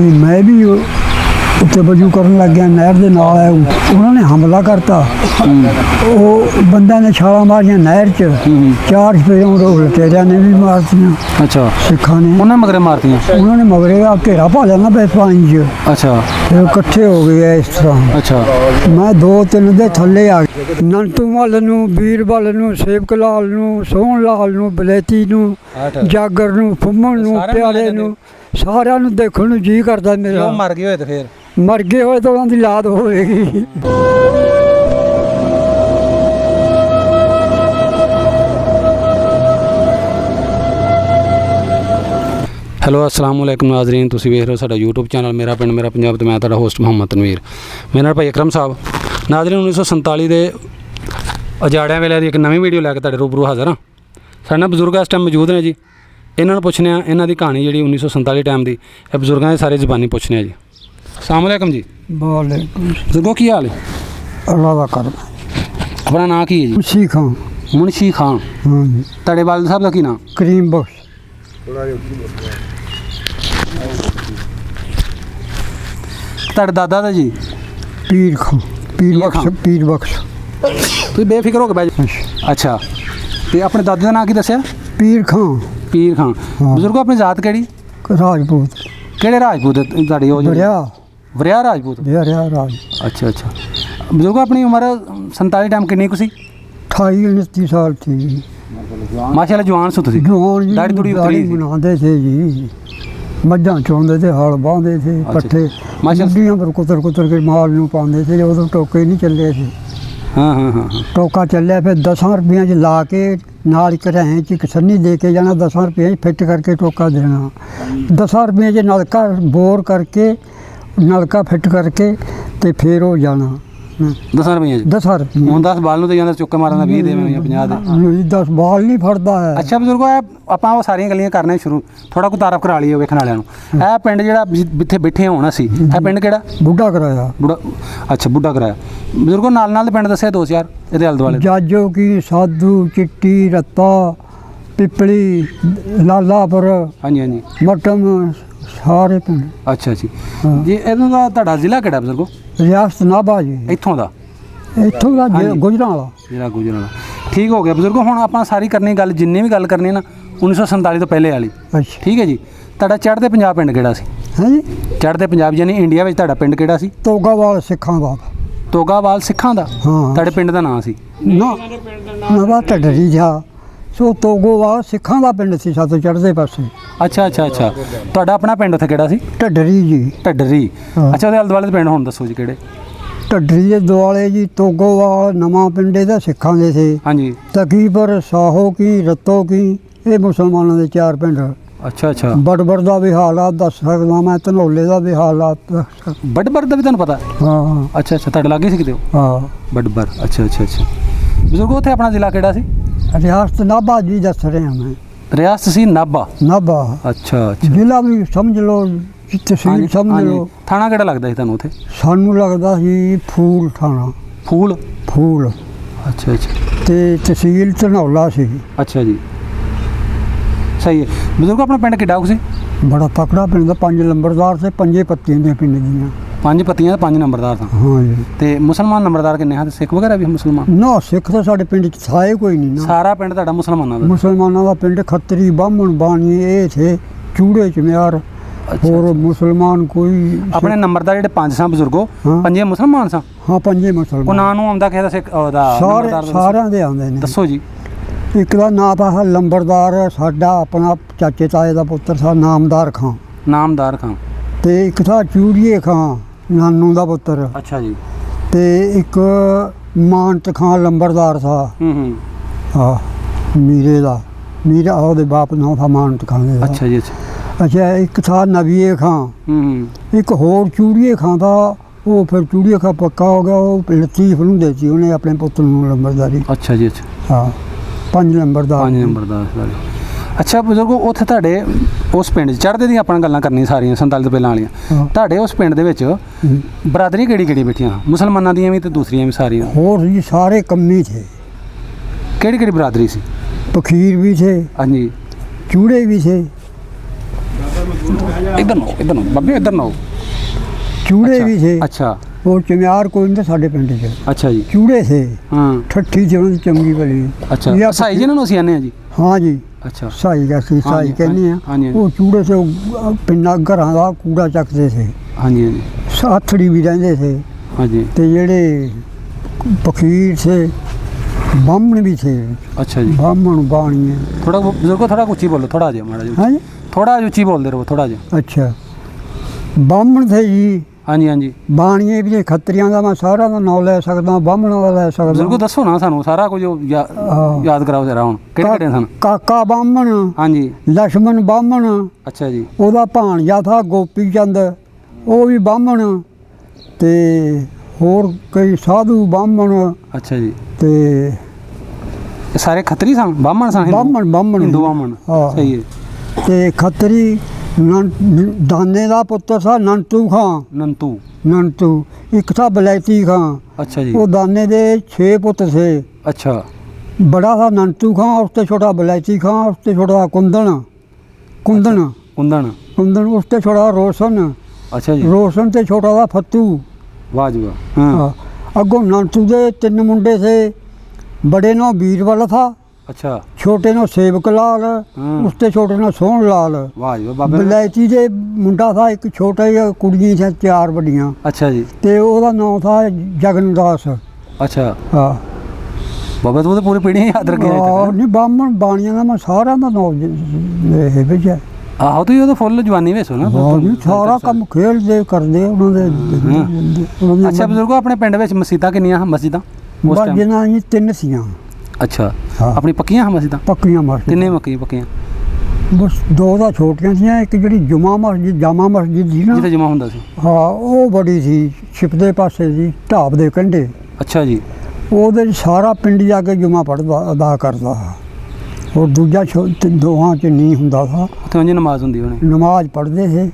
मैं भी उत्ते वजू करन लग गया नहर दे नाल है उन्होंने हमला करता वो बंदा ने छाला मारियां नहर च 4 स्पेरों लुटेरिया ने भी मारतियां। अच्छा सिखा ने उन्होंने मगरे मारतियां। उन्होंने मगरे आ घेरा पा लेना पे पानी च। अच्छा फिर इकट्ठे हो गए इस तरह। अच्छा मैं 2-3 दे थल्ले आ गया नंटू मल नूं बीरबल नूं सेवक लाल नूं सोहन लाल नूं बलेती नूं जागर नूं फुम्मन नूं प्यारे नूं सारिਆਂ ਨੂੰ देखण ਨੂੰ जी करदा मेरा। मर गए होए तो फिर मर गए होए तो उन्होंने लाद होएगी। ਹੈਲੋ ਅਸਲਾਮ ਵਾਲੇਕੁਮ ਨਾਜ਼ਰੀਨ, ਤੁਸੀਂ ਵੇਖ ਰਹੇ ਹੋ ਸਾਡਾ YouTube ਚੈਨਲ ਮੇਰਾ ਪਿੰਡ ਮੇਰਾ ਪੰਜਾਬ ਤੇ ਮੈਂ ਤੁਹਾਡਾ ਹੋਸਟ ਮੁਹੰਮਦ ਤਨਵੀਰ। ਮੇਰੇ ਨਾਲ ਭਾਈ ਅਕਰਮ ਸਾਹਿਬ। ਨਾਜ਼ਰੀਨ 1947 ਦੇ ਉਜਾੜਿਆਂ ਵੇਲੇ ਦੀ ਇੱਕ ਨਵੀਂ ਵੀਡੀਓ ਲੈ ਕੇ ਤੁਹਾਡੇ ਰੂਬਰੂ ਹਾਜ਼ਰ ਹਾਂ। ਸਾਡੇ ਨਾਲ ਬਜ਼ੁਰਗ ਇਸ ਟਾਈਮ ਮੌਜੂਦ ਨੇ ਜੀ, ਇਹਨਾਂ ਨੂੰ ਪੁੱਛਦੇ ਹਾਂ ਇਹਨਾਂ ਦੀ ਕਹਾਣੀ ਜਿਹੜੀ 1947 ਟਾਈਮ ਦੀ, ਇਹ ਬਜ਼ੁਰਗਾਂ ਦੇ ਸਾਰੇ ਜ਼ਬਾਨੀ ਪੁੱਛਦੇ ਹਾਂ ਜੀ। ਅਸਲਾਮ ਵਾਲੇਕਮ ਜੀ। ਵਾਲੇਕੁਮ ਬਜ਼ੁਰਗੋ ਕੀ ਹਾਲ ਹੈ? ਅੱਲਾ ਦਾ ਕਰਮ। ਆਪਣਾ ਨਾਂ ਕੀ ਹੈ ਜੀ? ਮੁਨਸ਼ੀ ਖਾਨ। ਮੁਨਸ਼ੀ ਖਾਨ। ਹਾਂ ਜੀ। ਤੁਹਾਡੇ ਵਾਲਿਦ ਸਾਹਿਬ ਦਾ ਕੀ ਨਾਮ? ਕਰੀਮ ਬਖਸ਼। ਤੁਹਾਡੇ ਦਾਦਾ ਦਾ ਜੀ? ਪੀਰ ਖਾਨ। ਪੀਰ ਬਖਸ਼। ਪੀਰ ਬਖਸ਼। ਤੁਸੀਂ ਬੇਫਿਕਰ ਹੋ ਕੇ ਬਹਿ ਜਾਓ। ਅੱਛਾ, ਤੇ ਆਪਣੇ ਦਾਦੇ ਦਾ ਨਾਂ ਕੀ ਦੱਸਿਆ? ਪੀਰ ਖਾਨ। ਪੀਰ ਖਾਨ। ਬਜ਼ੁਰਗੋ ਆਪਣੀ ਜ਼ਾਤ ਕਿਹੜੀ? ਰਾਜਪੂਤ। ਕਿਹੜੇ ਰਾਜਪੂਤ ਤੁਹਾਡੇ? ਉਹ ਵਰਿਆ ਰਾਜਪੂਤ। ਵਰਿਆ ਰਾਜ। ਅੱਛਾ ਅੱਛਾ। ਬਜ਼ੁਰਗੋ ਆਪਣੀ ਉਮਰ 47 ਟਾਈਮ ਕਿੰਨੀ ਕੁ ਸੀ? 28-29 ਸਾਲ ਥੀ। ਮਾਸ਼ਾਅੱਲਾ ਜਵਾਨ ਸੀ ਤੁਸੀਂ। ਦਾੜੀ ਦੂੜੀ ਬਣਾਉਂਦੇ थे जी, ਮੱਝਾਂ ਚੋਂਦੇ थे, ਹਲ ਬਾਂਦੇ थे, ਪੱਠੇ ਮਾਸ਼ਾਅੱਲਾ ਪਰ ਕੁਤਰ ਕੇ ਮਾਲ ਨੂੰ ਪਾਉਂਦੇ थे। ਉਦੋਂ ਟੋਕੇ ਨਹੀਂ ਚੱਲੇ ਸੀ। ਹਾਂ ਹਾਂ ਹਾਂ। ਟੋਕਾ ਚੱਲਿਆ ਫਿਰ 10 ਰੁਪਈਆਂ 'ਚ ਲਾ ਕੇ ਨਾਲ ਇੱਕ ਰਹਿ 'ਚ ਇੱਕ ਸੰਨੀ ਦੇ ਕੇ ਜਾਣਾ, 10 ਰੁਪਈਆਂ 'ਚ ਫਿੱਟ ਕਰਕੇ ਟੋਕਾ ਦੇਣਾ। 10 ਰੁਪਈਆਂ 'ਚ ਨਲਕਾ ਬੋਰ ਕਰਕੇ ਨਲਕਾ ਫਿੱਟ ਕਰਕੇ ਤੇ ਫਿਰ ਉਹ ਜਾਣਾ 10 ਰੁਪਏ। 10 ਰੁਪਏ। ਹੁਣ 10 ਬਾਲ ਨੂੰ ਤੇ ਜਾਂਦਾ ਚੁੱਕੇ ਮਾਰਨ ਦਾ 20 ਦੇ ਜਾਂ 50 ਦੇ। 10 ਬਾਲ ਨਹੀਂ ਫੜਦਾ ਹੈ। ਅੱਛਾ ਬਜ਼ੁਰਗੋ, ਆਪਾਂ ਉਹ ਸਾਰੀਆਂ ਗੱਲਾਂ ਕਰਨੇ ਸ਼ੁਰੂ, ਥੋੜਾ ਕੁ ਤਾਰਫ ਕਰਾ ਲਈਏ ਵੇਖਣ ਵਾਲਿਆਂ ਨੂੰ। ਇਹ ਪਿੰਡ ਜਿਹੜਾ ਜਿੱਥੇ ਬੈਠੇ ਹੋਣਾ ਸੀ, ਇਹ ਪਿੰਡ ਕਿਹੜਾ? ਬੁੱਢਾ ਕਰਾਇਆ। ਬੁੱਢਾ। ਅੱਛਾ ਬੁੱਢਾ ਕਰਾਇਆ। ਬਜ਼ੁਰਗੋ ਨਾਲ ਨਾਲ ਦੇ ਪਿੰਡ ਦੱਸਿਆ 2000 ਇਹਦੇ ਆਲੇ ਦੁਆਲੇ? ਜਾਜੋ ਕੀ, ਸਾਧੂ, ਚਿੱਟੀ, ਰੱਤਾ, ਪਿਪਲੀ, ਲਾਲਾਪੁਰ। ਹਾਂਜੀ ਹਾਂਜੀ। ਮਟਮ, ਸਾਰੇ ਪਿੰਡ। ਅੱਛਾ ਜੀ। ਜੀ ਇਹਨਾਂ ਦਾ ਤੁਹਾਡਾ ਜ਼ਿਲ੍ਹਾ ਕਿਹੜਾ ਬਜ਼ੁਰਗੋ? ਰਿਆਸਤ ਨਾਭਾ ਜੀ। ਇੱਥੋਂ ਦਾ? ਇੱਥੋਂ ਦਾ ਗੁਜਰਾਂਵਾਲਾ। ਜਿਹੜਾ ਗੁਜਰਾਂਵਾਲਾ। ਠੀਕ ਹੋ ਗਿਆ ਬਜ਼ੁਰਗੋ। ਹੁਣ ਆਪਾਂ ਸਾਰੀ ਕਰਨੀ ਗੱਲ, ਜਿੰਨੀ ਵੀ ਗੱਲ ਕਰਨੀ ਨਾ 1947 ਤੋਂ ਪਹਿਲੇ ਵਾਲੀ। ਅੱਛਾ ਠੀਕ ਹੈ ਜੀ। ਤੁਹਾਡਾ ਚੜ੍ਹਦੇ ਪੰਜਾਬ ਪਿੰਡ ਕਿਹੜਾ ਸੀ? ਹਾਂਜੀ, ਚੜ੍ਹਦੇ ਪੰਜਾਬ ਯਾਨੀ ਇੰਡੀਆ ਵਿੱਚ ਤੁਹਾਡਾ ਪਿੰਡ ਕਿਹੜਾ ਸੀ? ਤੋਗਾਵਾਲ ਸਿੱਖਾਂ ਦਾ। ਤੋਗਾਵਾਲ ਸਿੱਖਾਂ ਦਾ? ਹਾਂ। ਤੁਹਾਡੇ ਪਿੰਡ ਦਾ ਨਾਂ ਸੀ? ਨਾ ਨਵਾਂ ਢੱਡਰੀ ਜਾ। ਸੋ ਤੋਗੋਵਾਲ ਸਿੱਖਾਂ ਦਾ ਪਿੰਡ ਸੀ ਸਾਤੋਂ ਚੜ੍ਹਦੇ ਪਾਸੇ। ਅੱਛਾ ਅੱਛਾ ਅੱਛਾ। ਤੁਹਾਡਾ ਆਪਣਾ ਪਿੰਡ ਉੱਥੇ ਕਿਹੜਾ ਸੀ? ਢੱਡਰੀ ਜੀ। ਢੱਡਰੀ। ਅੱਛਾ, ਉਹਦੇ ਆਲੇ ਦੁਆਲੇ ਦੇ ਪਿੰਡ ਹੁਣ ਦੱਸੋ ਜੀ ਕਿਹੜੇ? ਢੱਡਰੀ ਦੇ ਦੁਆਲੇ ਜੀ ਤੋਗੋਵਾਲ, ਨਵਾਂ ਪਿੰਡੇ ਦਾ ਸਿੱਖਾਂ ਦੇ ਸੀ। ਹਾਂਜੀ। ਤਕੀਪੁਰ, ਸਾਹੋ ਕੀ, ਰੱਤੋ ਕੀ, ਇਹ ਮੁਸਲਮਾਨਾਂ ਦੇ 4 ਪਿੰਡ। ਅੱਛਾ ਅੱਛਾ। ਬੜਬੜ ਦਾ ਵੀ ਹਾਲਾਤ ਦੱਸ ਸਕਦਾ ਮੈਂ, ਧਨੌਲੇ ਦਾ ਵੀ ਹਾਲਾਤ ਦੱਸ ਸਕਦਾ। ਬੜਬੜ ਦਾ ਵੀ ਤੁਹਾਨੂੰ ਪਤਾ? ਹਾਂ। ਅੱਛਾ ਅੱਛਾ। ਤੁਹਾਡੇ ਲਾਗੇ ਸੀ ਕਿਤੇ? ਹਾਂ ਬੜਬੜ। ਅੱਛਾ ਅੱਛਾ ਅੱਛਾ। ਬਜ਼ੁਰਗੋ ਉੱਥੇ ਆਪਣਾ ਜ਼ਿਲ੍ਹਾ ਕਿਹੜਾ ਸੀ? ਰਿਆਸਤ ਨਾਭਾ ਜੀ ਦੱਸ ਰਿਹਾ ਮੈਂ। ਰਿਆਸਤ ਸੀ ਨਾਭਾ? ਨਾਭਾ। ਅੱਛਾ ਅੱਛਾ। ਜ਼ਿਲ੍ਹਾ ਵੀ ਸਮਝ ਲਓ, ਤਹਿਸੀਲ ਸਮਝ ਲਓ। ਥਾਣਾ ਕਿਹੜਾ ਲੱਗਦਾ ਸੀ ਤੁਹਾਨੂੰ ਉੱਥੇ? ਸਾਨੂੰ ਲੱਗਦਾ ਸੀ ਫੂਲ ਥਾਣਾ। ਫੂਲ? ਫੂਲ। ਅੱਛਾ ਅੱਛਾ। ਤੇ ਤਹਿਸੀਲ ਧਨੌਲਾ ਸੀ। ਅੱਛਾ ਜੀ, ਸਹੀ ਹੈ। ਬਜ਼ੁਰਗੋ ਆਪਣਾ ਪਿੰਡ ਕਿੱਡਾ ਕੁ ਸੀ? ਬੜਾ ਤਕੜਾ ਪਿੰਡ ਦਾ। 5 ਨੰਬਰਦਾਰ ਤੇ 5 ਪੱਤੀਆਂ ਦੇ ਪਿੰਡ ਦੀਆਂ। 5 ਪੱਤੀਆਂ ਤੇ 5 ਨੰਬਰਦਾਰ ਸਨ? ਹਾਂ ਜੀ। ਤੇ ਮੁਸਲਮਾਨ ਨੰਬਰਦਾਰ ਕਿੰਨੇ ਹਨ? ਸਿੱਖ ਵਗੈਰਾ ਵੀ ਮੁਸਲਮਾਨ? ਨਾ, ਸਿੱਖ ਤਾਂ ਸਾਡੇ ਪਿੰਡ 'ਚ ਥਾਏ ਕੋਈ ਨਹੀਂ ਨਾ। ਸਾਰਾ ਪਿੰਡ ਤੁਹਾਡਾ ਮੁਸਲਮਾਨਾਂ ਦਾ? ਮੁਸਲਮਾਨਾਂ ਦਾ ਪਿੰਡ। ਖੱਤਰੀ, ਬਾਹਮਣ, ਬਾਣੀ ਇਹ ਥੇ, ਚੂੜੇ, ਚਮਿਆਰ। ਹੋਰ ਮੁਸਲਮਾਨ ਕੋਈ? ਆਪਣੇ ਨੰਬਰਦਾਰ ਜਿਹੜੇ 5 ਸਾਂ ਬਜ਼ੁਰਗੋ, 5 ਮੁਸਲਮਾਨ ਸਾਂ? ਹਾਂ 5 ਮੁਸਲਮਾਨ। ਉਹ ਨਾਂ ਨੂੰ ਆਉਂਦਾ ਕਿਸੇ ਦਾ ਸਿੱਖ ਉਹਦਾ? ਸਾਰਿਆਂ ਦੇ ਆਉਂਦੇ ਨੇ। ਦੱਸੋ ਜੀ। ਇੱਕ ਦਾ ਨਾਂ ਤਾਂ ਹੈ ਲੰਬਰਦਾਰ, ਸਾਡਾ ਆਪਣਾ ਚਾਚੇ ਤਾਏ ਦਾ ਪੁੱਤਰ ਸੀ, ਨਾਮਦਾਰ ਖਾਂ। ਨਾਮਦਾਰ ਖਾਂ। ਤੇ ਇੱਕ ਥਾ ਚੂੜੀਏ ਖਾਂ, ਨਾਨੂ ਦਾ ਪੁੱਤਰ। ਅੱਛਾ ਜੀ। ਤੇ ਇੱਕ ਮਾਨਤ ਖਾਂ ਲੰਬਰਦਾਰ ਥਾ। ਹਾਂ ਮੀਰੇ ਦਾ। ਮੀਰਾ ਉਹਦੇ ਬਾਪ ਨਾਂ ਥਾ ਮਾਨਤ ਖਾਂ ਦਾ। ਅੱਛਾ ਜੀ। ਅੱਛਾ ਅੱਛਾ। ਇੱਕ ਥਾ ਨਵੀਏ ਖਾਂ। ਇੱਕ ਹੋਰ ਚੂੜੀਏ ਖਾਂ ਦਾ। ਉਹ ਫਿਰ ਚੂੜੀਏ ਖਾਂ ਪੱਕਾ ਹੋ ਗਿਆ, ਉਹ ਲਤੀਫ ਨੂੰ ਦੇਤੀ ਉਹਨੇ ਆਪਣੇ ਪੁੱਤਰ ਨੂੰ ਲੰਬਰਦਾਰੀ। ਅੱਛਾ ਜੀ। ਅੱਛਾ। ਹਾਂ 5 ਨੰਬਰਦਾਰ। 5 ਨੰਬਰਦਾਰ ਸਾਰੇ। ਅੱਛਾ ਬਜ਼ੁਰਗੋ, ਉੱਥੇ ਤੁਹਾਡੇ ਉਸ ਪਿੰਡ 'ਚ ਚੜ੍ਹਦੇ ਦੀਆਂ ਆਪਾਂ ਗੱਲਾਂ ਕਰਨੀਆਂ ਸਾਰੀਆਂ 47 ਤੋਂ ਪਹਿਲਾਂ ਵਾਲੀਆਂ। ਤੁਹਾਡੇ ਉਸ ਪਿੰਡ ਦੇ ਵਿੱਚ ਬਰਾਦਰੀ ਕਿਹੜੀ ਕਿਹੜੀ ਬੈਠੀਆਂ? ਮੁਸਲਮਾਨਾਂ ਦੀਆਂ ਵੀ ਤੇ ਦੂਸਰੀਆਂ ਵੀ ਸਾਰੀਆਂ? ਹੋਰ ਜੀ ਸਾਰੇ ਕੰਮੀ ਥੇ। ਕਿਹੜੀ ਕਿਹੜੀ ਬਰਾਦਰੀ ਸੀ? ਫਕੀਰ ਵੀ ਥੇ। ਹਾਂਜੀ। ਚੂੜੇ ਵੀ ਥੇ। इधर नो बाबे इधर नो चूड़े भी थे। अच्छा वो चमियार कोई नहीं था साढ़े पिंड च। अच्छा जी चूड़े थे। हाँ ठट्ठी थी उन्होंने चंगी भली। अच्छा या साई जी ने सियाने जी। हाँ जी अच्छा साई कैसी हाँ साई जी, कहने हाँ जी, हाँ जी। वो चूड़े से पिंडा घर का कूड़ा चकते थे। हाँ जी हाँ जी साथड़ी भी रहंदे थे हाँ जी ते जेड़े फकीर थे बामण भी थे। अच्छा जी बामण बाणिए। थोड़ा बुजुर्गो थोड़ा ऊँची बोलो थोड़ा आ जाओ माड़ा जी हाँ जी थोड़ा ऊँची बोलते रहो थोड़ा जा। अच्छा बामण थे जी हाँ जी हाँ जी ਬਾਣੀਏ ਵੀ ਖੱਤਰੀਆਂ ਦਾ ਮੈਂ ਸਾਰਾ ਦਾ ਨਾਂ ਲੈ ਸਕਦਾ ਬਾਹਮਣਾਂ ਦਾ ਲੈ ਬਜ਼ੁਰਗੋ ਸਕਦਾ। ਦੱਸੋ ਨਾ ਸਾਨੂੰ ਸਾਰਾ ਕੁਝ ਯਾਦ ਕਰਾਓ ਜ਼ਰਾ ਹੁਣ ਕਿਹੜੇ ਕਿਹੜੇ ਸਨ। ਕਾਕਾ ਬਾਹਮਣ ਹਾਂਜੀ ਲక్ష్మణ ਬਾਹਮਣ ਅੱਛਾ ਜੀ ਉਹਦਾ ਭਾਣਜਾ ਥਾ ਗੋਪੀ ਚੰਦ ਉਹ ਵੀ ਬਾਹਮਣ ਤੇ ਹੋਰ ਕਈ ਸਾਧੂ ਬਾਹਮਣ ਅੱਛਾ ਜੀ ਤੇ ਇਹ ਸਾਰੇ ਖੱਤਰੀ ਸਨ ਬਾਹਮਣ ਸਨ ਬਾਹਮਣ ਹਿੰਦੂ ਬਾਹਮਣ ਹਾਂ। ਸਹੀ ਹੈ ਤੇ ਖੱਤਰੀ ਦਾਨੇ ਦਾ ਪੁੱਤਰ ਸਾ ਨੰਤੂ ਖਾਂ। ਨੰਤੂ ਇੱਕ ਥਾ ਬਲੈਤੀ ਖਾਂ। अच्छा जी ਉਹ ਦਾਨੇ ਦੇ 6 ਪੁੱਤ ਥੇ। अच्छा बड़ा था नंटू खां उससे छोटा बलैती खां उससे छोटा कुंदन कुंदन कुंदन कुंदन उससे छोटा रोशन अच्छा जी रोशन से छोटा था फत्तू। वाह जी वाह हाँ अगों नंटू के 3 मुंडे थे। बड़े नो बीरबल था अच्छा छोटे नो सेवक लाल हाँ। उससे छोटे नो सोहन लाल। वाह जी वाह बाबे बलैती के मुंडा था एक छोटा ही कुड़ियां थे 4 बड़ियां अच्छा जी ते ओदा नाम था जगनदास। अच्छा हाँ बाबा तू तो पूरी पीढ़ी याद रखी नहीं बामण बाणियां का मैं सारा का नाम भेजा। आहो तो ये तो फुल जवानी में सुना जी सारा काम खेलते करते उन्होंने। अच्छा बुजुर्गो अपने पिंड ਵਿੱਚ ਮਸਜਿਦਾਂ ਕਿੰਨੀਆਂ ਹਨ ਮਸਜਿਦਾਂ ਉਸ ਟਾਈਮ जिन्ना जी 3 सीआं। अच्छा हाँ। अपनी पक्कियां ਹਨ ਮਸਜਿਦਾਂ पक्कियां मस्जिद ਕਿੰਨੇ ਪੱਕੀਆਂ बस 2 ਦਾ ਛੋਟੀਆਂ ਸੀਆਂ ਇੱਕ ਜਿਹੜੀ ਜੁਮਾ ਮਸਜਿਦ ਜਾਮਾ ਮਸਜਿਦ ਸੀ ਨਾ ਜਿੱਥੇ ਜਮਾ ਹੁੰਦਾ ਸੀ ਹਾਂ ਉਹ ਬੜੀ ਸੀ ਛਿਪਦੇ ਪਾਸੇ ਸੀ ਢਾਬ ਦੇ ਕੰਢੇ। ਅੱਛਾ ਜੀ ਉਹਦੇ 'ਚ ਸਾਰਾ ਪਿੰਡ ਜਾ ਕੇ ਜੁਮਾ ਪੜ੍ਹਦਾ ਅਦਾ ਕਰਦਾ ਔਰ ਦੂਜਾ ਦੋਹਾਂ 'ਚ ਨਹੀਂ ਹੁੰਦਾ ਸੀ। ਉੱਥੇ ਉਂਝ ਨਮਾਜ਼ ਹੁੰਦੀ ਹੋਣੀ ਨਮਾਜ਼ ਪੜ੍ਹਦੇ ਸੀ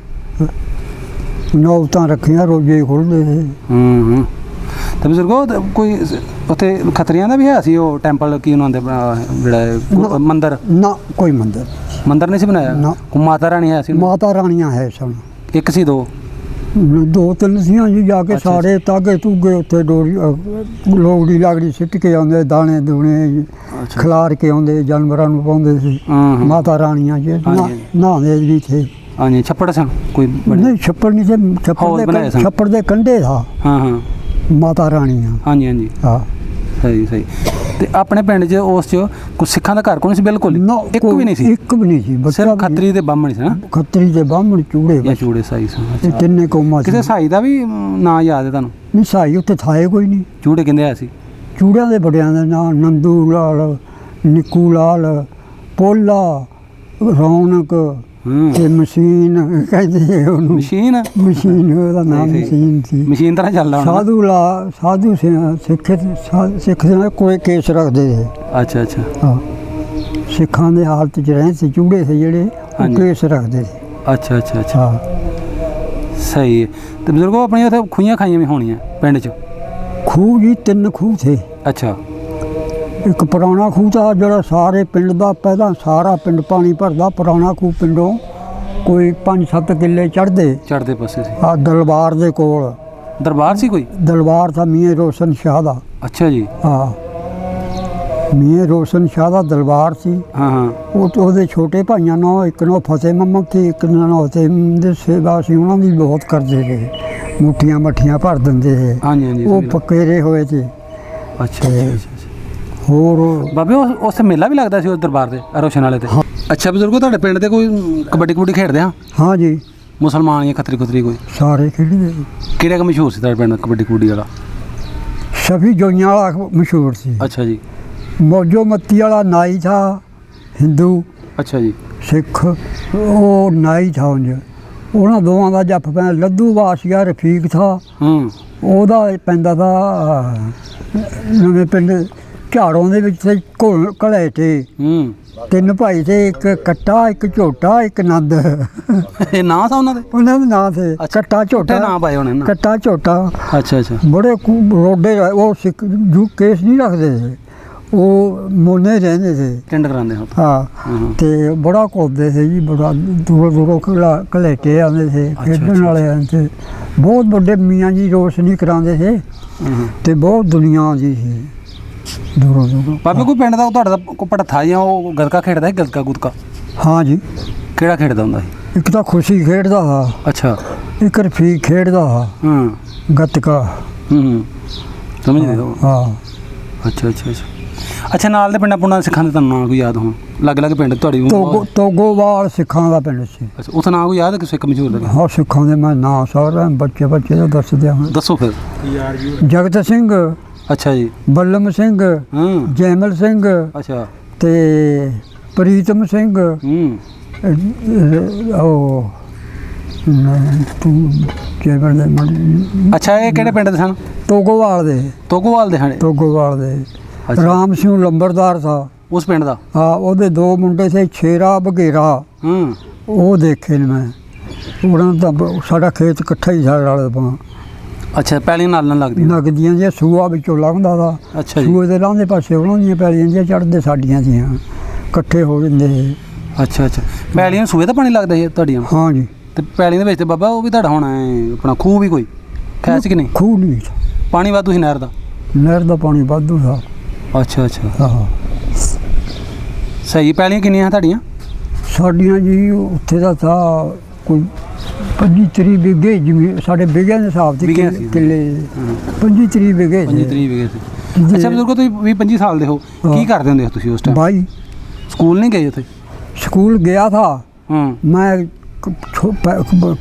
ਨੌਬਤਾਂ ਰੱਖੀਆਂ ਰੋਜ਼ੇ ਖੁੱਲ੍ਹਦੇ ਸੀ। ਹੂੰ ਤੇ ਬਜ਼ੁਰਗੋ ਕੋਈ ਉੱਥੇ ਖਤਰੀਆਂ ਦਾ ਵੀ ਹੈ ਸੀ ਉਹ ਟੈਂਪਲ ਕੀ ਉਹਨਾਂ ਦੇ ਜਿਹੜਾ ਮੰਦਿਰ ਨਾ ਕੋਈ ਮੰਦਰ ਨਹੀਂ ਸੀ ਬਣਾਇਆ ਨਾ। ਕੋਈ ਮਾਤਾ ਰਾਣੀ ਹੈ ਸੀ ਮਾਤਾ ਰਾਣੀਆਂ ਹੈ ਸਨ। ਇੱਕ ਸੀ ਦੋ 2-3 ਸੀਆਂ ਜੀ ਜਾ ਕੇ ਅੱਛਾ ਸਾਰੇ ਤਾਗੇ ਤੂਗੇ ਉੱਥੇ ਡੋਰੀ ਲੋਗੜੀ ਲਾਗੜੀ ਸਿੱਟ ਕੇ ਆਉਂਦੇ ਦਾਣੇ ਦੂਣੇ ਖਿਲਾਰ ਕੇ ਆਉਂਦੇ ਜਾਨਵਰਾਂ ਨੂੰ ਪਾਉਂਦੇ ਸੀ। ਮਾਤਾ ਰਾਣੀਆਂ ਜੀ ਨਹਾਉਂਦੇ ਵੀ ਥੇ। ਹਾਂਜੀ ਛੱਪੜ ਸਨ ਕੋਈ ਨਹੀਂ ਛੱਪੜ ਨਹੀਂ ਸੀ ਛੱਪੜ ਦੇ ਕੰਢੇ ਥਾ। ਹਾਂ ਹਾਂ ਮਾਤਾ ਰਾਣੀਆਂ ਹਾਂਜੀ ਹਾਂਜੀ ਹਾਂ ਸਹੀ ਤੇ ਆਪਣੇ ਪਿੰਡ 'ਚ ਉਸ 'ਚ ਕੋਈ ਸਿੱਖਾਂ ਦਾ ਘਰ ਕੋਈ ਨਹੀਂ ਸੀ ਬਿਲਕੁਲ ਇੱਕ ਵੀ ਨਹੀਂ ਸੀ। ਇੱਕ ਵੀ ਨਹੀਂ ਸੀ ਸਿਰਫ ਖੱਤਰੀ ਤੇ ਬਾਹਮਣ ਸੀ ਨਾ ਖੱਤਰੀ ਤੇ ਬਾਹਮਣ ਚੂੜੇ ਜਾਂ ਚੂੜੇ ਸਾਈ ਸਨ। ਇਹ ਤਿੰਨੇ ਕੌਮਾਂ ਕਿਸੇ ਸਾਈ ਦਾ ਵੀ ਨਾਂ ਯਾਦ ਹੈ ਤੁਹਾਨੂੰ ਨਹੀਂ ਸਾਈ ਉੱਥੇ ਥਾਏ ਕੋਈ ਨਹੀਂ। ਚੂੜੇ ਕਹਿੰਦੇ ਆ ਸੀ ਚੂੜਿਆਂ ਦੇ ਬੜਿਆਂ ਦੇ ਨਾਂ ਨੰਦੂ ਲਾਲ ਨਿੱਕੂ ਲਾਲ ਪੋਲਾ ਰੌਣਕ ਤੇ ਮਸ਼ੀਨ ਕਹਿੰਦੇ ਉਹਨੂੰ ਮਸ਼ੀਨ ਉਹਦਾ ਨਾਮ ਮਸ਼ੀਨ ਸੀ। ਮਸ਼ੀਨ ਤਰ੍ਹਾਂ ਚੱਲਦਾ ਸਾਧੂ ਸਿੱਖ ਦੇ ਕੋਈ ਕੇਸ ਰੱਖਦੇ ਸੀ। ਅੱਛਾ ਅੱਛਾ ਹਾਂ ਸਿੱਖਾਂ ਦੇ ਹਾਲਤ 'ਚ ਰਹੇ ਸੀ ਚੂੜੇ ਸੀ ਜਿਹੜੇ ਉਹ ਕੇਸ ਰੱਖਦੇ ਸੀ। ਅੱਛਾ ਅੱਛਾ ਅੱਛਾ ਹਾਂ ਸਹੀ ਹੈ। ਤੇ ਬਜ਼ੁਰਗੋ ਆਪਣੀਆਂ ਉੱਥੇ ਖੂਹੀਆਂ ਖਾਈਆਂ ਵੀ ਹੋਣੀਆਂ ਪਿੰਡ 'ਚ ਖੂਹ ਜੀ 3 ਖੂਹ ਥੇ। ਅੱਛਾ ਇੱਕ ਪੁਰਾਣਾ ਖੂਹ ਤਾਂ ਜਿਹੜਾ ਸਾਰੇ ਪਿੰਡ ਦਾ ਪਹਿਲਾਂ ਸਾਰਾ ਪਿੰਡ ਪਾਣੀ ਭਰਦਾ ਪੁਰਾਣਾ ਖੂਹ ਪਿੰਡੋਂ ਕੋਈ 5-7 ਕਿੱਲੇ ਚੜ੍ਹਦੇ ਪਾਸੇ ਸੀ। ਆ ਦਰਬਾਰ ਦੇ ਕੋਲ ਦਰਬਾਰ ਸੀ ਕੋਈ ਦਰਬਾਰ ਤਾਂ ਮੀਆਂ ਰੋਸ਼ਨ ਸ਼ਾਹ ਦਾ। ਅੱਛਾ ਜੀ ਹਾਂ ਮੀਆਂ ਰੋਸ਼ਨ ਸ਼ਾਹ ਦਾ ਦਰਬਾਰ ਸੀ। ਹਾਂ ਹਾਂ ਉਹਦੇ ਛੋਟੇ ਭਾਈਆਂ ਨੂੰ ਇੱਕ ਨੂੰ ਫਤਿਹ ਮੁਹੰਮਦ ਸੀ ਇੱਕ ਨੂੰ ਤੇ ਦੇ ਸੇਵਾ ਸੀ ਉਹਨਾਂ ਦੀ ਬਹੁਤ ਕਰਦੇ ਸੀ ਮੁੱਠੀਆਂ ਮੱਠੀਆਂ ਭਰ ਦਿੰਦੇ ਸੀ। ਹਾਂਜੀ ਹਾਂਜੀ ਉਹ ਪੱਕੇ ਰਹੇ ਹੋਏ ਸੀ। ਅੱਛਾ ਹੋਰ ਬਾਬੇ ਉਸ ਮੇਲਾ ਵੀ ਲੱਗਦਾ ਸੀ ਉਸ ਦਰਬਾਰ ਦੇ ਰੋਸ਼ਨ ਵਾਲੇ ਤੇ। ਅੱਛਾ ਬਜ਼ੁਰਗੋ ਤੁਹਾਡੇ ਪਿੰਡ ਤੇ ਕੋਈ ਕਬੱਡੀ ਖੇਡਦੇ ਆ? ਹਾਂ ਜੀ ਮੁਸਲਮਾਨ ਜਾਂ ਖੱਤਰੀ ਕੋਈ ਸਾਰੇ ਖੇਡਦੇ। ਕਿਹੜਾ ਮਸ਼ਹੂਰ ਸੀ ਤੁਹਾਡੇ ਪਿੰਡ ਕਬੱਡੀ ਵਾਲਾ? ਸ਼ਫੀ ਜੋਈਆਂ ਵਾਲਾ ਮਸ਼ਹੂਰ ਸੀ। ਅੱਛਾ ਜੀ ਮੌਜੋ ਮੱਤੀ ਵਾਲਾ ਨਾਈ ਥਾ ਹਿੰਦੂ। ਅੱਛਾ ਜੀ ਸਿੱਖ ਉਹ ਨਾਈ ਥਾ ਉਂਝ ਉਹਨਾਂ ਦੋਵਾਂ ਦਾ ਜੱਫ ਪੈ ਲੱਦੂ ਵਾਸੀਆ ਰਫੀਕ ਥਾ। ਉਹਦਾ ਪੈਂਦਾ ਤਾ ਨਵੇਂ ਪਿੰਡ ਝਾੜੋਂ ਦੇ ਵਿੱਚ ਤੇ ਘਲੇ ਤੇ 3 ਭਾਈ ਤੇ ਇੱਕ ਕੱਟਾ ਇੱਕ ਝੋਟਾ ਇੱਕ ਨੰਦ। ਇਹ ਨਾਂ ਸਾ ਉਹਨਾਂ ਦੇ ਨਾਂ ਤੇ ਕੱਟਾ ਝੋਟਾ ਨਾਂ ਪਾਏ ਹੋਣੇ ਨਾ। ਕੱਟਾ ਝੋਟਾ। ਅੱਛਾ ਅੱਛਾ ਬੜੇ ਰੋਡੇ ਉਹ ਸਿੱਖ ਜੂ ਕੇਸ ਨਹੀਂ ਰੱਖਦੇ ਸੀ ਉਹ ਮੋਨੇ ਰਹਿੰਦੇ ਸੀ। ਟੈਂਡ ਕਰਾਉਂਦੇ ਹੋ ਹਾਂ ਤੇ ਬੜਾ ਕੁੱਦਦੇ ਸੀ ਜੀ, ਬੜਾ ਦੂਰੋਂ ਘਲੇਟੇ ਆਉਂਦੇ ਸੀ ਖੇਡਣ ਵਾਲੇ ਤੇ ਬਹੁਤ ਵੱਡੇ ਮੀਆਂ ਜੀ ਰੋਸ਼ਨੀ ਕਰਾਉਂਦੇ ਸੀ ਤੇ ਬਹੁਤ ਦੁਨੀਆ ਆਉਂਦੀ ਸੀ ਦੂਰੋਂ। ਬਾਬੇ ਕੋਈ ਪਿੰਡ ਦਾ ਤੁਹਾਡਾ ਕੋਈ ਭੜਥਾ ਜਾਂ ਉਹ ਗੱਤਕਾ ਖੇਡਦਾ ਸੀ, ਗੱਤਕਾ ਗੁਤਕਾ? ਹਾਂ ਜੀ। ਕਿਹੜਾ ਖੇਡਦਾ ਹੁੰਦਾ ਸੀ? ਇੱਕ ਤਾਂ ਖੁਸ਼ੀ ਖੇਡਦਾ ਹਾਂ। ਅੱਛਾ। ਇੱਕ ਰਫੀਕ ਖੇਡਦਾ ਹਾਂ ਗੱਤਕਾ। ਸਮਝਦੇ ਹੋ? ਹਾਂ। ਅੱਛਾ ਅੱਛਾ ਅੱਛਾ ਅੱਛਾ। ਨਾਲ ਦੇ ਪਿੰਡਾਂ ਪੁੰਡਾਂ ਸਿੱਖਾਂ ਦੇ ਤੁਹਾਨੂੰ ਨਾਂ ਕੋਈ ਯਾਦ ਹੋਣ? ਅਲੱਗ ਅਲੱਗ ਪਿੰਡ ਤੁਹਾਡੀ? ਤੋਗੋਵਾਲ ਸਿੱਖਾਂ ਦਾ ਪਿੰਡ ਸੀ। ਅੱਛਾ, ਉਸ ਨਾਂ ਕੋਈ ਯਾਦ ਹੈ ਕਿ ਸਿੱਖ ਮਸ਼ਹੂਰ ਦਾ? ਹਾਂ ਸਿੱਖਾਂ ਦੇ ਮੈਂ ਨਾਂ ਸਾਰਾ ਬੱਚੇ ਦਾ ਦੱਸਦੇ ਹਾਂ। ਦੱਸੋ ਫਿਰ। ਜਗਤ ਸਿੰਘ। ਅੱਛਾ ਜੀ। ਬੱਲਮ ਸਿੰਘ। ਜੈਮਲ ਸਿੰਘ। ਅੱਛਾ। ਤੇ ਪ੍ਰੀਤਮ ਸਿੰਘ। ਉਹ ਅੱਛਾ, ਇਹ ਕਿਹੜੇ ਪਿੰਡ ਦੇ ਸਨ? ਤੋਗੋਵਾਲ ਦੇ। ਤੋਗੋਵਾਲ ਦੇ? ਹਾਂ, ਤੋਗੋਵਾਲ ਦੇ। ਰਾਮ ਸਿੰਘ ਲੰਬਰਦਾਰ ਥਾ ਉਸ ਪਿੰਡ ਦਾ। ਹਾਂ, ਉਹਦੇ ਦੋ ਮੁੰਡੇ ਸੀ, ਛੇਰਾ ਬਘੇਰਾ। ਉਹ ਦੇਖੇ ਨੇ ਮੈਂ। ਉਹਨਾਂ ਦਾ ਸਾਡਾ ਖੇਤ ਇਕੱਠਾ ਹੀ ਸਾਡਾ ਵਾਲੇ ਪਾ। ਅੱਛਾ, ਪੈਲੀਆਂ ਨਾਲ ਲੱਗਦੀਆਂ ਜੀ, ਸੂਆ ਵਿੱਚੋਂ ਲੰਘਦਾ ਤਾ। ਅੱਛਾ। ਸੂਏ ਦੇ ਲਾਂਦੇ ਪਾਸੇ ਉਹਨਾਂ ਦੀਆਂ ਪੈਲੀਆਂ ਦੀਆਂ ਚੜ੍ਹਦੇ ਸਾਡੀਆਂ ਦੀਆਂ, ਇਕੱਠੇ ਹੋ ਜਾਂਦੇ ਸੀ। ਅੱਛਾ ਅੱਛਾ। ਪੈਲੀਆਂ ਸੂਏ ਦਾ ਪਾਣੀ ਲੱਗਦਾ ਸੀ ਤੁਹਾਡੀਆਂ? ਹਾਂ ਜੀ। ਤੇ ਪੈਲੀਆਂ ਦੇ ਵਿੱਚ ਤੇ ਬਾਬਾ ਉਹ ਵੀ ਤੁਹਾਡਾ ਹੋਣਾ ਹੈ ਆਪਣਾ ਖੂਹ ਵੀ ਕੋਈ ਖੈਚ ਕਿ ਨਹੀਂ? ਖੂਹ ਨਹੀਂ, ਪਾਣੀ ਵਾਧੂ ਸੀ ਨਹਿਰ ਦਾ? ਨਹਿਰ ਦਾ ਪਾਣੀ ਵਾਧੂ ਸੀ। ਅੱਛਾ ਅੱਛਾ। ਹਾਂ। ਸਹੀ। ਪੈਲੀਆਂ ਕਿੰਨੀਆਂ ਤੁਹਾਡੀਆਂ? ਸਾਡੀਆਂ ਜੀ ਉੱਥੇ ਦਾ ਥਾ ਕੋਈ 25-30 ਵਿਗੇ ਜ਼ਮੀਨ, ਸਾਡੇ ਵਿਗਿਆਂ ਦੇ ਹਿਸਾਬ ਤੇ ਕਿੱਲੇ 25-30 ਵਿਗੇ। 25-30 ਵਿਗੇ ਸੀ। ਅੱਛਾ ਬਜ਼ੁਰਗੋ, ਤੁਸੀਂ 20-25 ਸਾਲ ਦੇ ਹੋ, ਕੀ ਕਰਦੇ ਹੁੰਦੇ ਹੋ ਤੁਸੀਂ ਉਸ ਟਾਈਮ? ਬਾਈ ਸਕੂਲ ਨਹੀਂ ਗਏ ਉੱਥੇ? ਸਕੂਲ ਗਿਆ ਥਾ ਮੈਂ,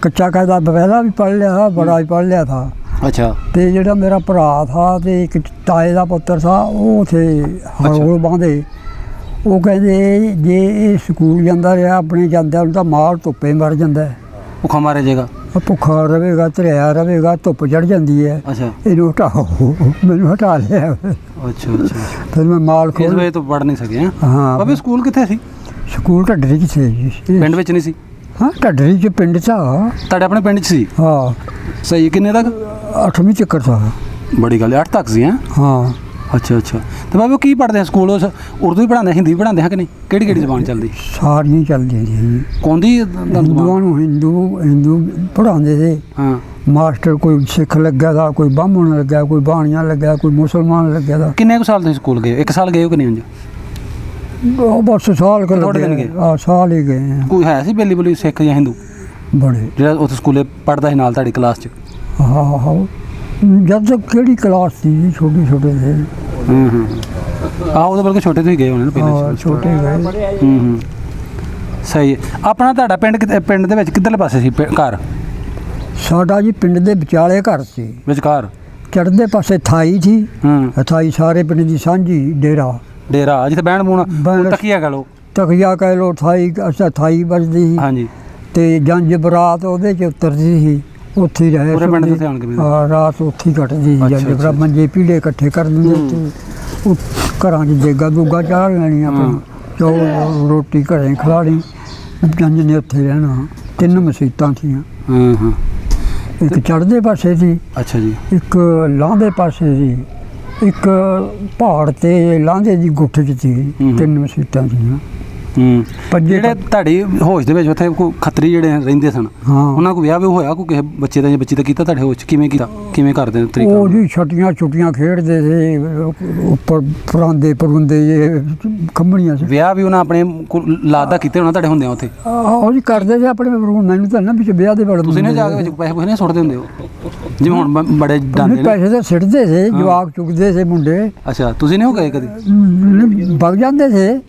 ਕੱਚਾ ਕਾਇਦਾ ਪਹਿਲਾਂ ਵੀ ਪੜ੍ਹ ਲਿਆ, ਬੜਾ ਵੀ ਪੜ੍ਹ ਲਿਆ ਥਾ। ਅੱਛਾ। ਤੇ ਜਿਹੜਾ ਮੇਰਾ ਭਰਾ ਥਾ ਤੇ ਇੱਕ ਤਾਏ ਦਾ ਪੁੱਤਰ ਥਾ, ਉਹ ਉੱਥੇ ਹਰੋਲ ਬਾਂਦੇ। ਉਹ ਕਹਿੰਦੇ ਜੇ ਇਹ ਸਕੂਲ ਜਾਂਦਾ ਰਿਹਾ ਆਪਣੇ ਜਾਂਦਿਆਂ ਨੂੰ ਤਾਂ ਮਾਲ ਧੁੱਪੇ ਮਰ ਜਾਂਦਾ, ਭੁੱਖਾ ਮਾਰਿਆ ਜਾਏਗਾ, ਭੁੱਖਾ ਰਹੇਗਾ, ਧਰਿਆ ਰਹੇਗਾ, ਧੁੱਪ ਚੜ ਜਾਂਦੀ ਹੈ। ਅੱਛਾ। ਇਹਨੂੰ ਹਟਾਓ। ਮੈਨੂੰ ਹਟਾ ਲਿਆ। ਅੱਛਾ ਅੱਛਾ। ਫਿਰ ਮੈਂ ਮਾਲ ਇਸ ਵੇ ਤੋਂ ਪੜ੍ਹ ਨਹੀਂ ਸਕੇ? ਹਾਂ। ਬਾਬੇ ਸਕੂਲ ਕਿੱਥੇ ਸੀ? ਸਕੂਲ ਢੱਡਰੀ 'ਚ ਸੀ ਜੀ। ਪਿੰਡ ਵਿੱਚ ਨਹੀਂ ਸੀ? ਹਾਂ, ਢੱਡਰੀ 'ਚ ਪਿੰਡ 'ਚ। ਤੁਹਾਡੇ ਆਪਣੇ ਪਿੰਡ 'ਚ ਸੀ? ਹਾਂ। ਸਹੀ। ਕਿੰਨੇ ਤੱਕ? 8ਵੀਂ ਚੱਕਰ ਥਾ। ਬੜੀ ਗੱਲ ਹੈ, 8 ਤੱਕ ਸੀ? ਹਾਂ। ਅੱਛਾ ਅੱਛਾ। ਤੇ ਬਾਬੇ ਕੀ ਪੜ੍ਹਦੇ ਆ ਸਕੂਲ? ਉਸ ਉਰਦੂ ਹੀ ਪੜ੍ਹਾਉਂਦੇ, ਹਿੰਦੀ ਵੀ ਪੜ੍ਹਾਉਂਦੇ ਹੈ ਕਿ ਨਹੀਂ? ਕਿਹੜੀ ਕਿਹੜੀ ਜ਼ਬਾਨ ਚੱਲਦੀ? ਸਾਰੀਆਂ ਚੱਲਦੀਆਂ ਜੀ। ਕੌਂਦੀ ਹਿੰਦੂਆਂ ਨੂੰ ਹਿੰਦੂ ਪੜ੍ਹਾਉਂਦੇ ਸੀ। ਹਾਂ। ਮਾਸਟਰ ਕੋਈ ਸਿੱਖ ਲੱਗਿਆ ਦਾ, ਕੋਈ ਬਾਹਮਣ ਲੱਗਿਆ, ਕੋਈ ਬਾਣੀਆਂ ਲੱਗਿਆ, ਕੋਈ ਮੁਸਲਮਾਨ ਲੱਗਿਆ ਦਾ। ਕਿੰਨੇ ਕੁ ਸਾਲ ਤੁਸੀਂ ਸਕੂਲ ਗਏ? 1 ਸਾਲ ਗਏ ਹੋ ਕਿ ਨਹੀਂ? ਉਹ ਬਸ ਸਾਲ ਕਰ ਲੱਗੇ। ਸਾਲ ਹੀ ਗਏ। ਕੋਈ ਹੈ ਸੀ ਬੇਲੀ ਬੋਲੀ ਸਿੱਖ ਜਾਂ ਹਿੰਦੂ ਬੜੇ ਜਿਹੜਾ ਉੱਥੇ ਸਕੂਲੇ ਪੜ੍ਹਦਾ ਸੀ ਨਾਲ ਤੁਹਾਡੀ ਕਲਾਸ 'ਚ? ਹਾਂ। ਜਦ ਤੱਕ ਕਿਹੜੀ ਕਲਾਸ ਸੀ ਜੀ, ਛੋਟੇ ਛੋਟੇ ਸੀ। ਉਹਦੇ ਬਲਕਿ ਛੋਟੇ ਤੋਂ ਹੀ ਗਏ ਹੋਣੇ ਨਾ ਪਹਿਲੇ? ਛੋਟੇ ਗਏ। ਸਹੀ ਹੈ। ਆਪਣਾ ਤੁਹਾਡਾ ਪਿੰਡ ਦੇ ਵਿੱਚ ਕਿੱਧਰਲੇ ਪਾਸੇ ਸੀ ਘਰ? ਸਾਡਾ ਜੀ ਪਿੰਡ ਦੇ ਵਿਚਾਲੇ ਘਰ ਸੀ। ਵਿਚਕਾਰ? ਚੜ੍ਹਦੇ ਪਾਸੇ ਥਾਈ ਸੀ। ਥਾਈ ਸਾਰੇ ਪਿੰਡ ਦੀ ਸਾਂਝੀ ਡੇਰਾ ਜਿੱਥੇ ਬਹਿਣ ਬੂਣ ਤਕੀਆ ਕਹਿ ਲਓ। ਤਕੀਆ ਕਹਿ ਲਓ। ਥਾਈ। ਅੱਛਾ, ਥਾਈ ਵੱਜਦੀ ਸੀ। ਹਾਂਜੀ। ਤੇ ਜੰਜ ਬਰਾਤ ਉਹਦੇ 'ਚ ਉਤਰਦੀ ਸੀ, ਉੱਥੇ ਹੀ ਰਹੇ। ਰਾਤ ਉੱਥੇ ਹੀ ਕੱਟਦੀ ਸੀ। ਜੰਜ ਬਰਾਤ ਮੰਜੇ ਪੀੜੇ ਇਕੱਠੇ ਕਰ ਦਿੰਦੇ, ਉਹ ਘਰਾਂ 'ਚ ਦੇਗਾ ਦੂਗਾ ਚਾੜ ਲੈਣੀ, ਆਪਣਾ ਚੌਲ ਰੋਟੀ ਘਰੇ ਖਿਲਾਣੀ। ਜੰਜ ਨੇ ਉੱਥੇ ਰਹਿਣਾ। 3 ਮਸੀਤਾਂ ਸੀਆਂ। ਇੱਕ ਚੜ੍ਹਦੇ ਪਾਸੇ ਸੀ। ਅੱਛਾ ਜੀ। ਇੱਕ ਲਾਂਘੇ ਪਾਸੇ ਸੀ, ਇੱਕ ਪਹਾੜ ਤੇ ਲਾਂਘੇ ਦੀ ਗੁੱਠ 'ਚ ਸੀ। 3 ਮਸੀਤਾਂ ਸੀਆਂ। ਜਿਹੜੇ ਤੁਹਾਡੀ ਹੋਸ਼ ਦੇ ਵਿੱਚ ਉੱਥੇ ਕੋਈ ਖੱਤਰੀ ਜਿਹੜੇ ਰਹਿੰਦੇ ਸਨ, ਉਹਨਾਂ ਕੋਲ ਵਿਆਹ ਵੀ ਹੋਇਆ ਕੋਈ ਕਿਸੇ ਬੱਚੇ ਦਾ ਜਾਂ ਬੱਚੀ ਦਾ ਕੀਤਾ ਤੁਹਾਡੇ ਹੋਸ਼ 'ਚ? ਕਿਵੇਂ ਕੀਤਾ, ਕਿਵੇਂ ਕਰਦੇ ਤਰੀਕਾ? ਉਹ ਜੀ ਛੁੱਟੀਆਂ ਖੇਡਦੇ ਸੀ, ਉੱਪਰ ਪਰਾਂਦੇ ਪਰੁੰਦੇ ਜੇ ਖੰਭਣੀਆਂ ਸੀ। ਵਿਆਹ ਵੀ ਉਹਨਾਂ ਆਪਣੇ ਲਾਦਾ ਕੀਤੇ ਹੋਣਾ ਤੁਹਾਡੇ ਹੁੰਦਿਆਂ ਉੱਥੇ? ਆਹੋ ਜੀ, ਕਰਦੇ ਸੀ ਆਪਣੇ। ਮੈਨੂੰ ਤਾਂ ਨਾ ਵਿੱਚ ਵਿਆਹ ਦੇ ਬੜੇ। ਤੁਸੀਂ ਨੇ ਜਾ ਕੇ ਵਿੱਚ ਪੈਸੇ ਪੂਸੇ ਨਹੀਂ ਸੁੱਟਦੇ ਹੁੰਦੇ ਹੋ ਜਿਵੇਂ ਹੁਣ ਬੜੇ ਡਾਂਡੇ? ਪੈਸੇ ਤਾਂ ਸਿੱਟਦੇ ਸੀ, ਜਵਾਕ ਚੁੱਕਦੇ ਸੀ ਮੁੰਡੇ। ਅੱਛਾ, ਤੁਸੀਂ ਨਹੀਂ ਹੋ ਗਏ ਕਦੀ? ਵਗ ਜਾਂਦੇ ਸੀ।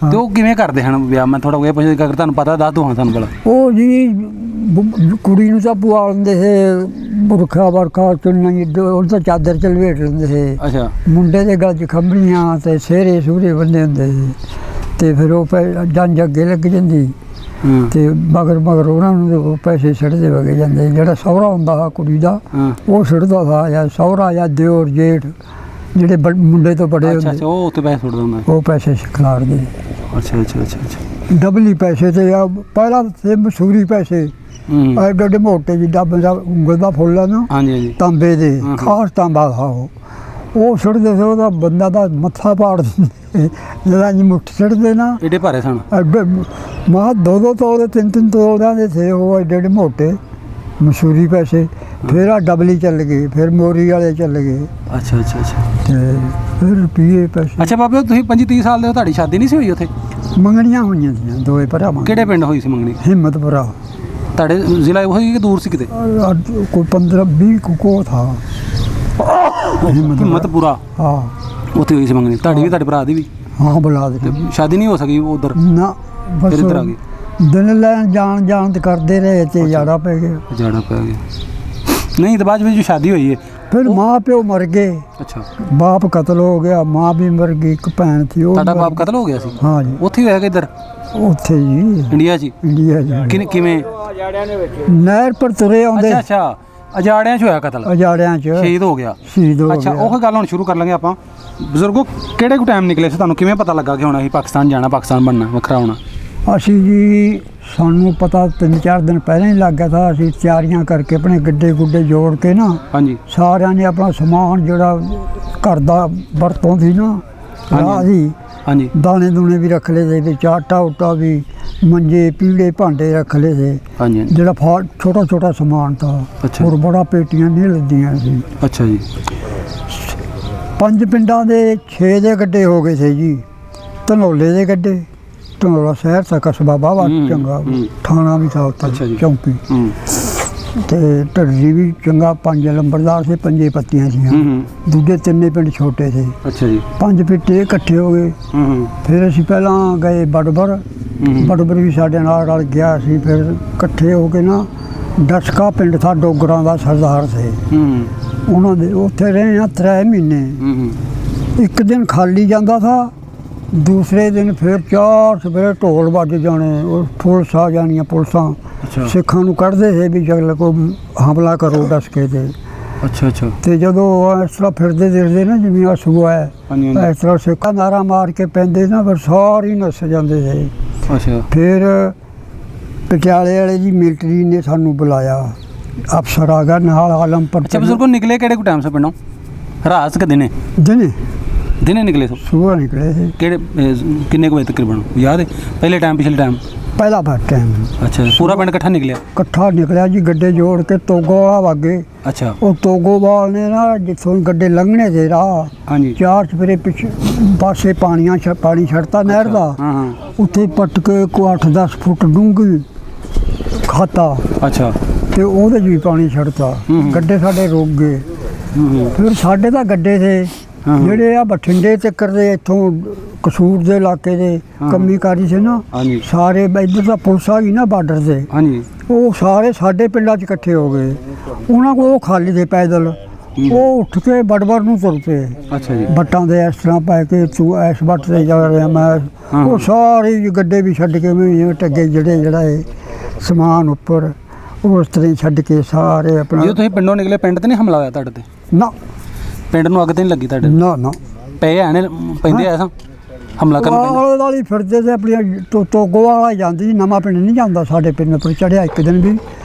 ਤੇ ਉਹ ਕਿਵੇਂ ਕਰਦੇ ਹਨ ਵਿਆਹ? ਮੈਂ ਥੋੜਾ ਇਹ ਪੁੱਛਦਾ, ਅਗਰ ਤੁਹਾਨੂੰ ਪਤਾ ਦੱਸ ਦੋ। ਹਾਂ, ਤੁਹਾਨੂੰ ਭਲਾ। ਉਹ ਜੀ ਕੁੜੀ ਨੂੰ ਤਾਂ ਪੁਆ ਲੈਂਦੇ ਸੀ, ਬੁਰਖਾ ਵਰਖਾ ਚੁੰਨੀ, ਉਹ ਤਾਂ ਚਾਦਰ ਚ ਲਪੇਟ ਲੈਂਦੇ ਸੀ। ਅੱਛਾ। ਮੁੰਡੇ ਦੇ ਗਲ 'ਚ ਖੰਭਣੀਆਂ ਤੇ ਸਿਹਰੇ ਸੂਰੇ ਬੰਨੇ ਹੁੰਦੇ ਸੀ, ਤੇ ਫਿਰ ਉਹ ਜੰਜ ਅੱਗੇ ਲੱਗ ਜਾਂਦੀ ਤੇ ਮਗਰ ਉਹਨਾਂ ਨੂੰ ਪੈਸੇ ਸਿੱਟਦੇ ਵਗੇ ਜਾਂਦੇ। ਜਿਹੜਾ ਸਹੁਰਾ ਹੁੰਦਾ ਕੁੜੀ ਦਾ, ਉਹ ਸਿੱਟਦਾ ਸੀ, ਜਾਂ ਸਹੁਰਾ ਜਾਂ ਦਿਓਰ ਜੇਠ ਜਿਹੜੇ ਮੁੰਡੇ ਤੋਂ ਬੜੇ ਹੁੰਦੇ, ਉਹ ਉੱਤੇ ਪੈਸੇ ਸੁੱਟਦਾ ਹੁੰਦਾ, ਉਹ ਪੈਸੇ ਖਿਲਾਰਦੇ। ਅੱਛਾ ਅੱਛਾ ਅੱਛਾ ਅੱਛਾ। ਡਬਲੀ ਪੈਸੇ ਤੇ ਪਹਿਲਾਂ ਤੇ ਮਸ਼ਹੂਰੀ ਪੈਸੇ ਐਡੇ ਮੋਟੇ ਜੀ ਡੱਬ ਦਾ ਉਂਗਲ ਦਾ ਫੁੱਲ ਨਾ, ਤਾਂਬੇ ਦੇ, ਖਾਸ ਤਾਂਬਾ ਥਾ ਉਹ। ਉਹ ਛੱਡਦੇ ਸੀ, ਉਹਦਾ ਬੰਦਾ ਦਾ ਮੱਥਾ ਪਾੜ ਦਿੰਦੇ ਜਿਹੜਾ ਜੀ ਮੁੱਠ ਛੱਡਦੇ ਨਾ, ਏਡੇ ਭਾਰੇ ਸਨ। ਮਾਂ 2-2 ਤੋਲੇ 3-3 ਤੋਲਿਆਂ ਦੇ ਥੇ ਉਹ ਏਡੇ ਏਡੇ ਮੋਟੇ ਮਸ਼ਹੂਰੀ ਪੈਸੇ। ਫਿਰ ਆ ਡਬਲੀ ਚੱਲ ਗਏ, ਫਿਰ ਮੋਰੀ ਵਾਲੇ ਚੱਲ ਗਏ। ਅੱਛਾ ਅੱਛਾ ਅੱਛਾ। ਤੇ ਫਿਰ ਰੁਪਈਏ ਪੈਸੇ। ਅੱਛਾ ਬਾਬੇ, ਤੁਸੀਂ 25-30 ਸਾਲ ਦੇ ਹੋ, ਤੁਹਾਡੀ ਸ਼ਾਦੀ ਨਹੀਂ ਸੀ ਹੋਈ ਉੱਥੇ? ਮੰਗਣੀਆਂ ਹੋਈਆਂ ਸੀਆਂ ਦੋਵੇਂ ਭਰਾਵਾਂ। ਕਿਹੜੇ ਪਿੰਡ ਹੋਈ ਸੀ ਮੰਗਣੀ? ਹਿੰਮਤਪੁਰਾ। ਤੁਹਾਡੇ ਜ਼ਿਲ੍ਹਾ ਉਹ ਹੀ ਕਿ ਦੂਰ ਸੀ ਕਿਤੇ? ਕੋਈ 15-20 ਕੋ ਥਾ। ਹਿੰਮਤਪੁਰਾ, ਹਾਂ, ਉੱਥੇ ਹੋਈ ਸੀ ਮੰਗਣੀ। ਤੁਹਾਡੀ ਵੀ, ਤੁਹਾਡੇ ਭਰਾ ਦੀ ਵੀ? ਹਾਂ, ਬੁਲਾ ਦੇ। ਸ਼ਾਦੀ ਨਹੀਂ ਹੋ ਸਕੀ ਉਧਰ? ਨਾ, ਬਸ ਫਿਰ ਇੱਧਰ ਆ ਗਏ। ਦਿਨ ਲੈਣ ਜਾਣ ਤੇ ਕਰਦੇ ਰਹੇ ਤੇ ਜਾੜਾ ਪੈ ਗਿਆ। ਜਾੜਾ ਪੈ ਗਿਆ। ਨਹੀਂ ਤੇ ਬਾਅਦ ਵਿੱਚ ਸ਼ਾਦੀ ਹੋਈ ਹੈ, ਫਿਰ ਮਾਂ ਪਿਓ ਮਰ ਗਏ। ਅੱਛਾ। ਬਾਪ ਕਤਲ ਹੋ ਗਿਆ, ਮਾਂ ਵੀ ਮਰ ਗਈ, ਇੱਕ ਭੈਣ ਸੀ ਉਹ। ਤੁਹਾਡਾ ਬਾਪ ਕਤਲ ਹੋ ਗਿਆ ਸੀ? ਹਾਂ ਜੀ। ਉੱਥੇ ਹੋਇਆ ਕਿ ਇੱਧਰ? ਉੱਥੇ ਜੀ, ਇੰਡੀਆ 'ਚ? ਇੰਡੀਆ ਜੀ। ਕਿਵੇਂ? ਨਹਿਰ ਪਰ ਤੁਰੇ ਆਉਂਦੇ। ਅੱਛਾ, ਅਜਾੜਿਆਂ 'ਚ ਹੋਇਆ ਕਤਲ? ਅਜਾੜਿਆਂ 'ਚ ਸ਼ਹੀਦ ਹੋ ਗਿਆ। ਸ਼ਹੀਦ ਹੋ ਗਿਆ। ਅੱਛਾ, ਉਹ ਗੱਲ ਹੁਣ ਸ਼ੁਰੂ ਕਰ ਲਾਂਗੇ ਆਪਾਂ। ਬਜ਼ੁਰਗੋ, ਕਿਹੜੇ ਕੋ ਟਾਈਮ ਨਿਕਲੇ ਸੀ ਤੁਹਾਨੂੰ? ਕਿਵੇਂ ਪਤਾ ਲੱਗਾ ਕਿ ਹੁਣ ਅਸੀਂ ਪਾਕਿਸਤਾਨ ਜਾਣਾ, ਪਾਕਿਸਤਾਨ ਬਣਨਾ, ਵੱਖਰਾ ਹੋਣਾ? ਅਸੀਂ ਜੀ, ਸਾਨੂੰ ਪਤਾ 3-4 ਦਿਨ ਪਹਿਲਾਂ ਹੀ ਲੱਗ ਗਿਆ था। ਅਸੀਂ ਤਿਆਰੀਆਂ ਕਰਕੇ ਆਪਣੇ ਗੱਡੇ ਗੁੱਡੇ ਜੋੜ ਕੇ ਨਾ, ਹਾਂਜੀ, ਸਾਰਿਆਂ ਨੇ ਆਪਣਾ ਸਮਾਨ ਜਿਹੜਾ ਘਰ ਦਾ ਵਰਤੋਂ ਸੀ ਨਾ, ਰਾਹ ਦੀ ਹਾਂਜੀ, ਦਾਣੇ ਦੂਣੇ ਵੀ ਰੱਖ ਲਏ ਸੀ, ਵਿੱਚ ਆਟਾ ਉਟਾ ਵੀ, ਮੰਜੇ ਪੀੜੇ ਭਾਂਡੇ ਰੱਖ ਲਏ ਸੀ। ਹਾਂਜੀ। ਜਿਹੜਾ ਛੋਟਾ ਛੋਟਾ ਸਮਾਨ था। ਅੱਛਾ। ਹੋਰ ਬੜਾ ਪੇਟੀਆਂ ਨਹੀਂ ਲੱਦੀਆਂ ਸੀ। ਅੱਛਾ ਜੀ। 5 ਪਿੰਡਾਂ ਦੇ 6 ਦੇ ਗੱਡੇ ਹੋ ਗਏ ਸੀ ਜੀ। ਧਨੌਲੇ ਦੇ ਗੱਡੇ, ਧਨੌਲਾ ਸ਼ਹਿਰ ਦਾ ਕਸਬਾ ਬਾਵਾ ਚੰਗਾ, ਥਾਣਾ ਵੀ था ਅੱਛਾ ਉੱਥੇ, ਜੀ। ਚੌਂਕੀ। ਤੇ ਢੱਡੀ ਵੀ ਚੰਗਾ, 5 ਲੰਬਰਦਾਰ ਸੀ, 5 ਪੱਤੀਆਂ ਸੀ। ਦੂਜੇ 3 ਪਿੰਡ ਛੋਟੇ ਸੀ। ਅੱਛਾ ਜੀ। 5 ਪਿੱਟੇ ਇਕੱਠੇ ਹੋ ਗਏ। ਫਿਰ ਅਸੀਂ ਪਹਿਲਾਂ ਗਏ ਬੜਬਰ। ਬੜਬਰ ਵੀ ਸਾਡੇ ਨਾਲ ਰਲ ਗਿਆ ਸੀ। ਫਿਰ ਇਕੱਠੇ ਹੋ ਕੇ ਨਾ, ਡਸਕਾ ਪਿੰਡ ਥਾ, ਡੋਗਰਾਂ ਦਾ ਸਰਦਾਰ ਸੀ ਉਹਨਾਂ ਦੇ, ਉੱਥੇ ਰਹੇ ਆ 3 ਮਹੀਨੇ। ਇੱਕ ਦਿਨ ਖਾਲੀ ਜਾਂਦਾ ਥਾ, ਦੂਸਰੇ ਦਿਨ ਫਿਰ 4 ਸਵੇਰੇ ਢੋਲ ਵੱਜ ਜਾਣੇ, ਉਹ ਪੁਲਿਸ ਆ ਜਾਣੀਆਂ। ਪੁਲਿਸਾਂ ਸਿੱਖਾਂ ਨੂੰ ਕੱਢਦੇ ਸੀ ਵੀ ਜਗਲ ਕੋ ਹਮਲਾ ਕਰੋ ਡਸਕੇ ਤੇ। ਅੱਛਾ ਅੱਛਾ। ਤੇ ਜਦੋਂ ਇਸ ਤਰ੍ਹਾਂ ਫਿਰਦੇ ਦੇਖਦੇ ਨਾ, ਜਿਵੇਂ ਆ ਸੂਆ ਹੈ, ਇਸ ਤਰ੍ਹਾਂ ਸਿੱਖਾਂ ਨਾਰਾ ਮਾਰ ਕੇ ਪੈਂਦੇ ਨਾ, ਫਿਰ ਸਾਰੇ ਨੱਸ ਜਾਂਦੇ ਸੀ। ਅੱਛਾ। ਫਿਰ ਪਟਿਆਲੇ ਵਾਲੇ ਜੀ ਮਿਲਟਰੀ ਨੇ ਸਾਨੂੰ ਬੁਲਾਇਆ, ਅਫਸਰ ਆ ਗਿਆ ਨਾਲ ਆਲਮਪੁਰ। ਅੱਛਾ ਬਜ਼ੁਰਗੋ, ਨਿਕਲੇ ਕਿਹੜੇ ਕੋ ਟਾਈਮ ਸੇ ਪਿੰਡੋਂ? ਰਾਤ ਕਿ ਦਿਨੇ? ਦਿਨੇ ਨਿਕਲੇ ਸੋ? ਸੁਬਹ ਨਿਕਲੇ ਸੀ। ਕਿਹੜੇ ਕਿੰਨੇ ਕੁ ਵਜੇ ਤਕਰੀਬਨ ਯਾਦ ਹੈ? ਪਹਿਲੇ ਟਾਈਮ, ਪਿਛਲੇ ਟਾਈਮ? ਪਹਿਲਾ ਫਸਟ ਟਾਈਮ। ਅੱਛਾ, ਪੂਰਾ ਪਿੰਡ ਇਕੱਠਾ ਨਿਕਲਿਆ? ਇਕੱਠਾ ਨਿਕਲਿਆ ਜੀ, ਗੱਡੇ ਜੋੜ ਕੇ ਤੋਗੋਵਾਲ ਵਾਗੇ। ਅੱਛਾ। ਉਹ ਤੋਗੋਵਾਲ ਨੇ ਨਾ, ਜਿੱਥੋਂ ਗੱਡੇ ਲੰਘਣੇ ਦੇ ਰਾਹ, ਹਾਂਜੀ, 4 ਚਫੇਰੇ ਪਿੱਛੇ ਪਾਸੇ ਪਾਣੀ ਛੱਡਤਾ ਨਹਿਰ ਦਾ। ਉੱਥੇ ਪੱਟ ਕੇ ਕੋਈ 8-10 ਫੁੱਟ ਡੂੰਘੀ ਖਾਤਾ। ਅੱਛਾ। ਤੇ ਉਹਦੇ 'ਚ ਵੀ ਪਾਣੀ ਛੱਡਤਾ। ਗੱਡੇ ਸਾਡੇ ਰੁਕ ਗਏ। ਫਿਰ ਸਾਡੇ ਤਾਂ ਗੱਡੇ ਥੇ ਜਿਹੜੇ ਆ ਬਠਿੰਡੇ ਚੱਕਰ ਦੇ, ਇੱਥੋਂ ਕਸੂਰ ਦੇ ਇਲਾਕੇ ਦੇ ਕੰਮੀਕਾਰੀ ਸੀ ਨਾ, ਸਾਰੇ ਇੱਧਰ ਦਾ ਪੁਲਿਸ ਆ ਗਈ ਨਾ ਬਾਰਡਰ ਤੇ, ਉਹ ਸਾਰੇ ਸਾਡੇ ਪਿੰਡਾਂ 'ਚ ਇਕੱਠੇ ਹੋ ਗਏ। ਉਹਨਾਂ ਕੋਲ ਉਹ ਖਾਲੀ ਦੇ ਪੈਦਲ, ਉਹ ਉੱਠ ਕੇ ਬੜਬੜ ਨੂੰ ਤੁਰ ਪਏ। ਅੱਛਾ ਜੀ। ਬੱਟਾਂ ਦੇ ਇਸ ਤਰ੍ਹਾਂ ਪੈ ਕੇ, ਤੂੰ ਇਸ ਬੱਟ ਤੇ ਜਾ ਰਿਹਾ, ਮੈਂ ਉਹ ਸਾਰੇ ਗੱਡੇ ਵੀ ਛੱਡ ਕੇ, ਮੈਂ ਟੱਗੇ ਜਿਹੜਾ ਇਹ ਸਮਾਨ ਉੱਪਰ, ਉਸ ਤਰ੍ਹਾਂ ਛੱਡ ਕੇ ਸਾਰੇ ਆਪਣਾ। ਜਦੋਂ ਤੁਸੀਂ ਪਿੰਡੋਂ ਨਿਕਲੇ, ਪਿੰਡ ਤੇ ਨਹੀਂ ਹਮਲਾ ਹੋਇਆ ਤੁਹਾਡੇ ਤੇ? ਨਾ, ਪਿੰਡ ਨੂੰ ਅੱਗ ਤੇ ਨਹੀਂ ਲੱਗੀ ਤੁਹਾਡੇ? ਨਾ ਨਾ। ਪਏ ਆਣੇ ਪੈਂਦੇ ਐਸਾ ਹਮਲਾ ਕਰਨ? ਆਲੇ ਦੁਆਲੇ ਫਿਰਦੇ ਤੇ ਆਪਣੀਆਂ ਤੋਗੋ ਵਾਲਾ ਜਾਂਦੀ ਸੀ, ਨਵਾਂ ਪਿੰਡ ਨਹੀਂ ਜਾਂਦਾ। ਸਾਡੇ ਪਿੰਡ ਪਰ ਚੜਿਆ ਇੱਕ ਦਿਨ ਵੀ।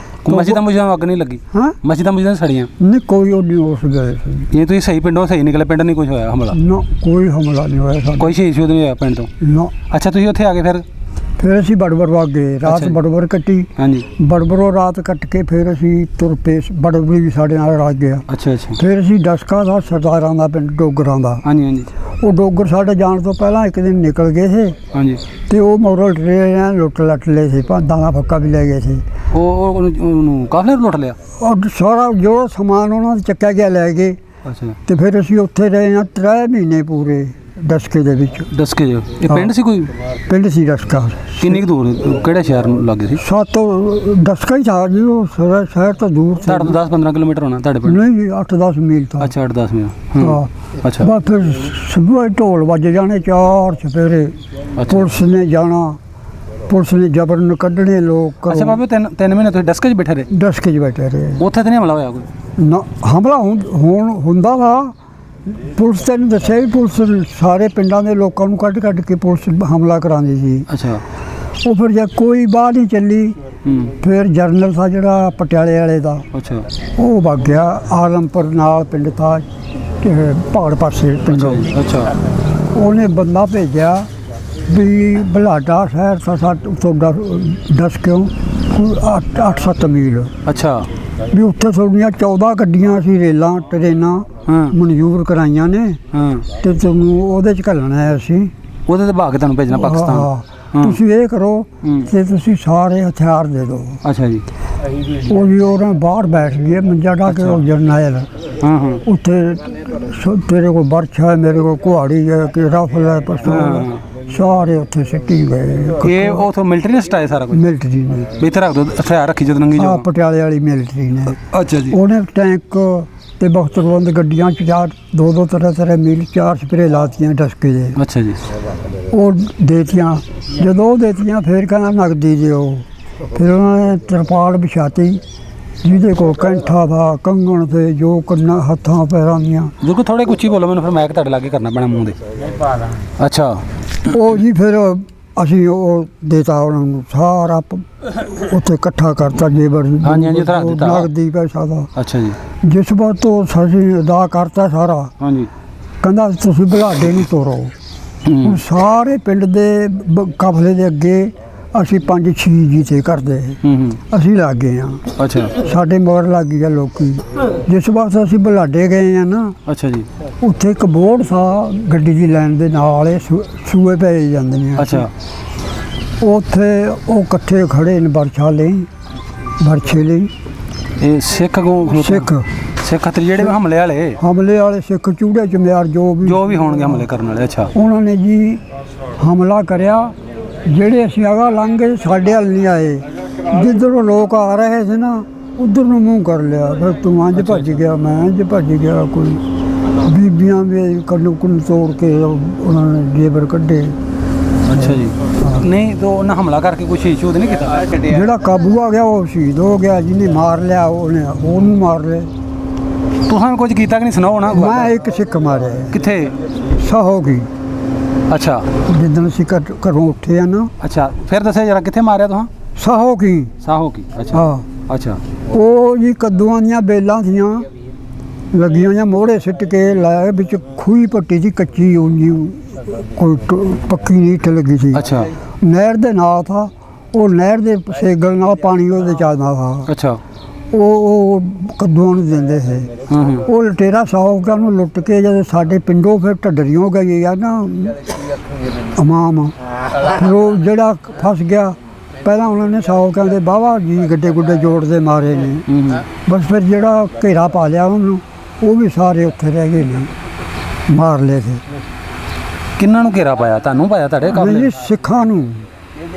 ਮਸਜਿਦਾਂ ਮੁਝਾਂ ਅੱਗ ਨਹੀਂ ਲੱਗੀ? ਹਾਂ, ਮਸਜਿਦਾਂ ਮੁਝਾਂ ਸੜੀਆਂ? ਨਹੀਂ, ਕੋਈ ਉਹ ਨਹੀਂ ਉਸ ਗਏ ਸੀ। ਇਹ ਤੁਸੀਂ ਸਹੀ ਪਿੰਡੋਂ ਸਹੀ ਨਿਕਲੇ, ਪਿੰਡ ਨਹੀਂ ਕੁਝ ਹੋਇਆ ਹਮਲਾ? ਨਾ, ਕੋਈ ਹਮਲਾ ਨਹੀਂ ਹੋਇਆ ਸਾਡਾ। ਕੋਈ ਸ਼ਹੀਦ ਨਹੀਂ ਹੋਇਆ ਪਿੰਡ ਤੋਂ? ਨਾ। ਅੱਛਾ, ਤੁਸੀਂ ਉੱਥੇ ਆ ਗਏ ਫਿਰ ਅਸੀਂ ਬੜਬੜ ਵਗ ਗਏ, ਰਾਤ ਬੜਬੜ ਕੱਟੀ। ਹਾਂਜੀ। ਬੜਬੜੋਂ ਰਾਤ ਕੱਟ ਕੇ ਫਿਰ ਅਸੀਂ ਤੁਰ ਪਏ, ਬੜਬੜ ਵੀ ਸਾਡੇ ਨਾਲ ਰਲ ਗਿਆ। ਅੱਛਾ ਅੱਛਾ। ਫਿਰ ਅਸੀਂ ਡਸਕਾ ਦਾ, ਸਰਦਾਰਾਂ ਦਾ ਪਿੰਡ, ਡੋਗਰਾਂ ਦਾ। ਹਾਂਜੀ ਹਾਂਜੀ। ਉਹ ਡੋਗਰ ਸਾਡੇ ਜਾਣ ਤੋਂ ਪਹਿਲਾਂ ਇੱਕ ਦਿਨ ਨਿਕਲ ਗਏ ਸੀ। ਹਾਂਜੀ। ਤੇ ਉਹ ਮੋਰਲ ਟ੍ਰੇਨ ਲੁੱਟ ਲੱਟ ਲਏ ਸੀ, ਦਾਣਾ ਫੱਕਾ ਵੀ ਲੈ ਗਏ ਸੀ। ਉਹਨੂੰ ਕਾਫਲੇ ਲੁੱਟ ਲਿਆ? ਉਹ ਸਾਰਾ ਜੋ ਸਮਾਨ ਉਹਨਾਂ ਦਾ ਚੱਕਿਆ ਗਿਆ ਲੈ ਗਏ। ਅੱਛਾ। ਤੇ ਫਿਰ ਅਸੀਂ ਉੱਥੇ ਰਹੇ ਹਾਂ 3 ਮਹੀਨੇ ਪੂਰੇ ਡਸਕੇ ਦੇ ਵਿੱਚ। ਡਸਕੇ ਜੋ ਇਹ ਪਿੰਡ ਸੀ? ਕੋਈ ਪਿੰਡ ਸੀ ਡਸਕਾ। ਕਿੰਨੀ ਕੁ ਦੂਰ, ਕਿਹੜੇ ਸ਼ਹਿਰ ਨੂੰ ਲੱਗੇ ਸੀ? ਡਸਕਾ ਹੀ था ਜੀ, ਉਹ ਸ਼ਹਿਰ ਤੋਂ ਦੂਰ ਸੀ। ਤੁਹਾਡੇ ਤੋਂ 10-15 ਕਿਲੋਮੀਟਰ ਹੋਣਾ ਤੁਹਾਡੇ ਪਿੰਡ? ਨਹੀਂ ਜੀ, 8-10 ਮੀਲ था। ਅੱਛਾ, 8-10 ਮੀਲ। ਹਾਂ। ਅੱਛਾ। ਬਸ ਫਿਰ ਸੁਬਹ ਢੋਲ ਵੱਜ ਜਾਣੇ 4 ਚਫੇਰੇ, ਪੁਲਿਸ ਨੇ ਜਾਣਾ, ਪੁਲਿਸ ਨੇ ਜਬਰਨ ਕੱਢਣੇ ਲੋਕ। ਅੱਛਾ ਬਾਬੇ, 3 ਮਹੀਨੇ ਤੁਸੀਂ ਡਸਕੇ 'ਚ ਬੈਠੇ ਰਹੇ? ਡਸਕੇ 'ਚ ਬੈਠੇ ਰਹੇ। ਉੱਥੇ ਤਾਂ ਨਹੀਂ ਹਮਲਾ ਹੋਇਆ ਕੋਈ? ਨਾ, ਹਮਲਾ ਹੁੰਦਾ ਵਾ। ਪੁਲਿਸ ਤੈਨੂੰ ਦੱਸਿਆ ਵੀ, ਪੁਲਿਸ ਸਾਰੇ ਪਿੰਡਾਂ ਦੇ ਲੋਕਾਂ ਨੂੰ ਕੱਢ ਕੇ ਪੁਲਿਸ ਹਮਲਾ ਕਰਾਉਂਦੀ ਸੀ। ਅੱਛਾ। ਉਹ ਫਿਰ ਜੇ ਕੋਈ ਬਾਹਰ ਨਹੀਂ ਚੱਲੀ, ਫਿਰ ਜਰਨਲ था ਜਿਹੜਾ ਪਟਿਆਲੇ ਵਾਲੇ ਦਾ, ਅੱਛਾ, ਉਹ ਵਗ ਗਿਆ ਆਲਮਪੁਰ ਨਾਲ ਪਿੰਡ था ਪਹਾੜ ਪਾਸੇ ਪਿੰਡੋਂ। ਅੱਛਾ ਉਹਨੇ ਬੰਦਾ ਭੇਜਿਆ ਵੀ ਬਲਾਡਾ ਸ਼ਹਿਰ ਤੋਂ 10 ਕਿਉਂ 8-7 ਮੀਲ। ਅੱਛਾ ਵੀ ਉੱਥੇ ਤੁਹਾਡੀਆਂ 14 ਗੱਡੀਆਂ ਸੀ ਰੇਲਾਂ ਟਰੇਨਾਂ ਮਨਜ਼ੂਰ ਕਰਾਈਆਂ ਨੇ ਤੇ ਤੁਹਾਨੂੰ ਉਹਦੇ 'ਚ ਘੱਲਣਾ ਹੈ ਅਸੀਂ। ਉਹਦੇ ਤੇ ਭਾਗ ਕੇ ਤੁਹਾਨੂੰ ਭੇਜਣਾ ਪਾਕਿਸਤਾਨ। ਤੁਸੀਂ ਇਹ ਕਰੋ ਤੇ ਤੁਸੀਂ ਸਾਰੇ ਹਥਿਆਰ ਦੇ ਦਿਓ। ਅੱਛਾ ਜੀ। ਉਹ ਵੀ ਉਹਨਾਂ ਬਾਹਰ ਬੈਠ ਗਏ ਮੰਜਾ ਢਾ ਕੇ। ਉਹ ਜਰਨੈਲ ਉੱਥੇ ਤੇਰੇ ਕੋਲ ਬਰਛਾ ਹੈ, ਮੇਰੇ ਕੋਲ ਕੁਹਾੜੀ ਹੈ, ਕਿ ਰਾਫਲ ਹੈ, ਪਿਸਤੌਲ, ਸਾਰੇ ਉੱਥੇ ਸਿੱਟੀ ਗਏ। ਇਹ ਉਥੋਂ ਮਿਲਟਰੀ ਨੇ ਸਟਾਇਆ ਸਾਰਾ ਕੁਝ? ਮਿਲਟਰੀ ਨੇ ਵੀ ਇੱਥੇ ਰੱਖ ਦੋ ਹਥਿਆਰ ਰੱਖੀ ਜਦੋਂ ਨੰਗੀ ਜਾਓ। ਪਟਿਆਲੇ ਵਾਲੀ ਮਿਲਟਰੀ ਨੇ। ਅੱਛਾ ਜੀ। ਉਹਨੇ ਟੈਂਕ ਤੇ ਬਖਤਰਬੰਦ ਗੱਡੀਆਂ 'ਚ 2-2 ਤਰ੍ਹਾਂ ਮੀਲ 4 ਸਪਰੇ ਲਾਤੀਆਂ ਡਸਕੇ ਦੇ। ਅੱਛਾ ਜੀ। ਉਹ ਦੇਤੀਆਂ, ਜਦੋਂ ਉਹ ਦੇਤੀਆਂ ਫਿਰ ਕਹਿੰਦਾ ਨਗਦੀ ਦਿਓ। ਫਿਰ ਉਹਨਾਂ ਨੇ ਤਰਪਾਲ ਵਿਛਾਤੀ ਜਿਹਦੇ ਕੋਲ ਕੈਂਠਾ ਦਾ ਕੰਗਣ ਤੇ ਜੋ ਕੰਨਾਂ ਹੱਥਾਂ ਪੈਰਾਂ ਦੀਆਂ। ਬਿਲਕੁਲ ਥੋੜੇ ਉੱਚੀ ਬੋਲੋ, ਮੈਨੂੰ ਫਿਰ ਮੈਕ ਤੁਹਾਡੇ ਲਾਗੇ ਕਰਨਾ ਪੈਣਾ ਮੂੰਹ ਦੇ। ਅੱਛਾ ਉਹ ਜੀ ਫਿਰ ਅਸੀਂ ਉਹ ਦੇਤਾ ਉਹਨਾਂ ਨੂੰ ਸਾਰਾ ਉੱਥੇ ਇਕੱਠਾ ਕਰਤਾ ਜੇਬਰ। ਹਾਂਜੀ ਹਾਂਜੀ ਰੱਖ ਦਿੱਤਾ ਨਗਦੀ ਪੈਸਾ ਦਾ। ਅੱਛਾ ਜੀ। ਜਿਸ ਵਕਤ ਤੋਂ ਅਸੀਂ ਅਦਾ ਕਰਤਾ ਸਾਰਾ। ਹਾਂਜੀ। ਕਹਿੰਦਾ ਤੁਸੀਂ ਬਲਾਡੇ ਨੂੰ ਤੋਰੋ। ਹੁਣ ਸਾਰੇ ਪਿੰਡ ਦੇ ਕਾਫਲੇ ਦੇ ਅੱਗੇ ਅਸੀਂ 5-6 ਜੀਤੇ ਕਰਦੇ ਅਸੀਂ ਲੱਗ ਗਏ ਹਾਂ। ਅੱਛਾ। ਸਾਡੇ ਮਗਰ ਲੱਗ ਗਿਆ ਲੋਕੀ। ਜਿਸ ਵਕਤ ਅਸੀਂ ਬਲਾਡੇ ਗਏ ਆ ਨਾ। ਅੱਛਾ ਜੀ। ਉੱਥੇ ਇੱਕ ਬੋਰਡ ਸਾ ਗੱਡੀ ਦੀ ਲਾਈਨ ਦੇ ਨਾਲ ਸੂਏ ਪਏ ਜਾਂਦੇ ਨੇ। ਅੱਛਾ। ਉੱਥੇ ਉਹ ਇਕੱਠੇ ਖੜੇ ਨੇ ਬਰਛੇ ਲਈ। ਇਹ ਸਿੱਖ ਸਿੱਖ ਜਿਹੜੇ ਹਮਲੇ ਵਾਲੇ ਸਿੱਖ ਚੂੜੇ ਚਮਿਆਰ ਜੋ ਵੀ ਹੋਣਗੇ ਹਮਲੇ ਕਰਨ ਵਾਲੇ। ਅੱਛਾ। ਉਹਨਾਂ ਨੇ ਜੀ ਹਮਲਾ ਕਰਿਆ। ਜਿਹੜੇ ਅਸੀਂ ਅਗਾ ਲੰਘ ਗਏ ਸਾਡੇ ਵੱਲ ਨਹੀਂ ਆਏ। ਜਿੱਧਰੋਂ ਲੋਕ ਆ ਰਹੇ ਸੀ ਨਾ ਉਧਰ ਨੂੰ ਮੂੰਹ ਕਰ ਲਿਆ। ਫਿਰ ਤੂੰ ਇੰਝ ਭੱਜ ਗਿਆ, ਮੈਂ ਇੰਝ ਭੱਜ ਗਿਆ। ਕੋਈ ਬੀਬੀਆਂ ਵੀ ਕੰਨ ਤੋੜ ਕੇ ਉਹਨਾਂ ਨੇ ਜੇਬਰ ਕੱਢੇ। ਅੱਛਾ ਜੀ। ਨਹੀਂ ਤਾਂ ਉਹਨਾਂ ਹਮਲਾ ਕਰਕੇ ਕੋਈ ਸ਼ਹੀਦ ਨਹੀਂ ਕੀਤਾ? ਜਿਹੜਾ ਕਾਬੂ ਆ ਗਿਆ ਉਹ ਸ਼ਹੀਦ ਹੋ ਗਿਆ। ਜਿਹਨੇ ਮਾਰ ਲਿਆ ਉਹਨੂੰ ਮਾਰ ਲਿਆ। ਤੁਸੀਂ ਕੁਝ ਕੀਤਾ ਕਿ ਨਹੀਂ? ਸੁਣਾਓ ਨਾ। ਮੈਂ ਇੱਕ ਸਿੱਖ ਮਾਰਿਆ। ਕਿੱਥੇ? ਸਾਹੋ ਕੀ। ਅੱਛਾ। ਜਿੱਦਣ ਅਸੀਂ ਘਰੋਂ ਉੱਠੇ ਆ ਨਾ। ਅੱਛਾ ਫਿਰ ਦੱਸਿਆ ਜਰਾ ਕਿੱਥੇ ਮਾਰਿਆ ਤੁਸੀਂ? ਸਾਹੋ ਕੀ। ਅੱਛਾ। ਹਾਂ। ਅੱਛਾ। ਉਹ ਜੀ ਕੱਦੂਆਂ ਦੀਆਂ ਬੇਲਾਂ ਸੀਆਂ ਲੱਗੀਆਂ ਜਾਂ ਮੋਹੜੇ ਸਿੱਟ ਕੇ ਲਾਇਆ ਵਿੱਚ ਖੂਹੀ ਪੱਟੀ ਦੀ ਕੱਚੀ ਉਂਜੀ ਕੋਈ ਪੱਕੀ ਨੀਠ ਲੱਗੀ ਸੀ। ਅੱਛਾ। ਨਹਿਰ ਦੇ ਨਾਲ ਥਾ। ਉਹ ਨਹਿਰ ਦੇ ਸੇਗਲ ਨਾਲ ਪਾਣੀ ਉਹਦੇ ਚੱਲਦਾ ਥਾ। ਅੱਛਾ। ਉਹ ਕੱਦੂਆਂ ਨੂੰ ਦਿੰਦੇ ਸੀ। ਉਹ ਲਟੇਰਾ ਸਾਹੂਕਾਰ ਨੂੰ ਲੁੱਟ ਕੇ ਜਦੋਂ ਸਾਡੇ ਪਿੰਡੋਂ ਫਿਰ ਢੱਡਰੀਆਂ ਗਈ ਆ ਨਾ ਇਮਾਮ। ਫਿਰ ਉਹ ਜਿਹੜਾ ਫਸ ਗਿਆ ਪਹਿਲਾਂ ਉਹਨਾਂ ਨੇ ਸਾਹੂਕਾਰ ਦੇ ਬਾਵਾ ਜੀ ਗੱਡੇ ਗੁੱਡੇ ਜੋੜਦੇ ਮਾਰੇ ਨੇ। ਬਸ ਫਿਰ ਜਿਹੜਾ ਘੇਰਾ ਪਾ ਲਿਆ ਉਹਨੂੰ ਉਹ ਵੀ ਸਾਰੇ ਉੱਥੇ ਰਹਿ ਗਏ ਨੇ, ਮਾਰ ਲਏ ਸੀ। ਕਿੰਨਾਂ ਨੂੰ ਘੇਰਾ ਪਾਇਆ? ਤੁਹਾਨੂੰ ਪਾਇਆ? ਤੁਹਾਡੇ ਕਾਬਲੇ? ਸਿੱਖਾਂ ਨੂੰ।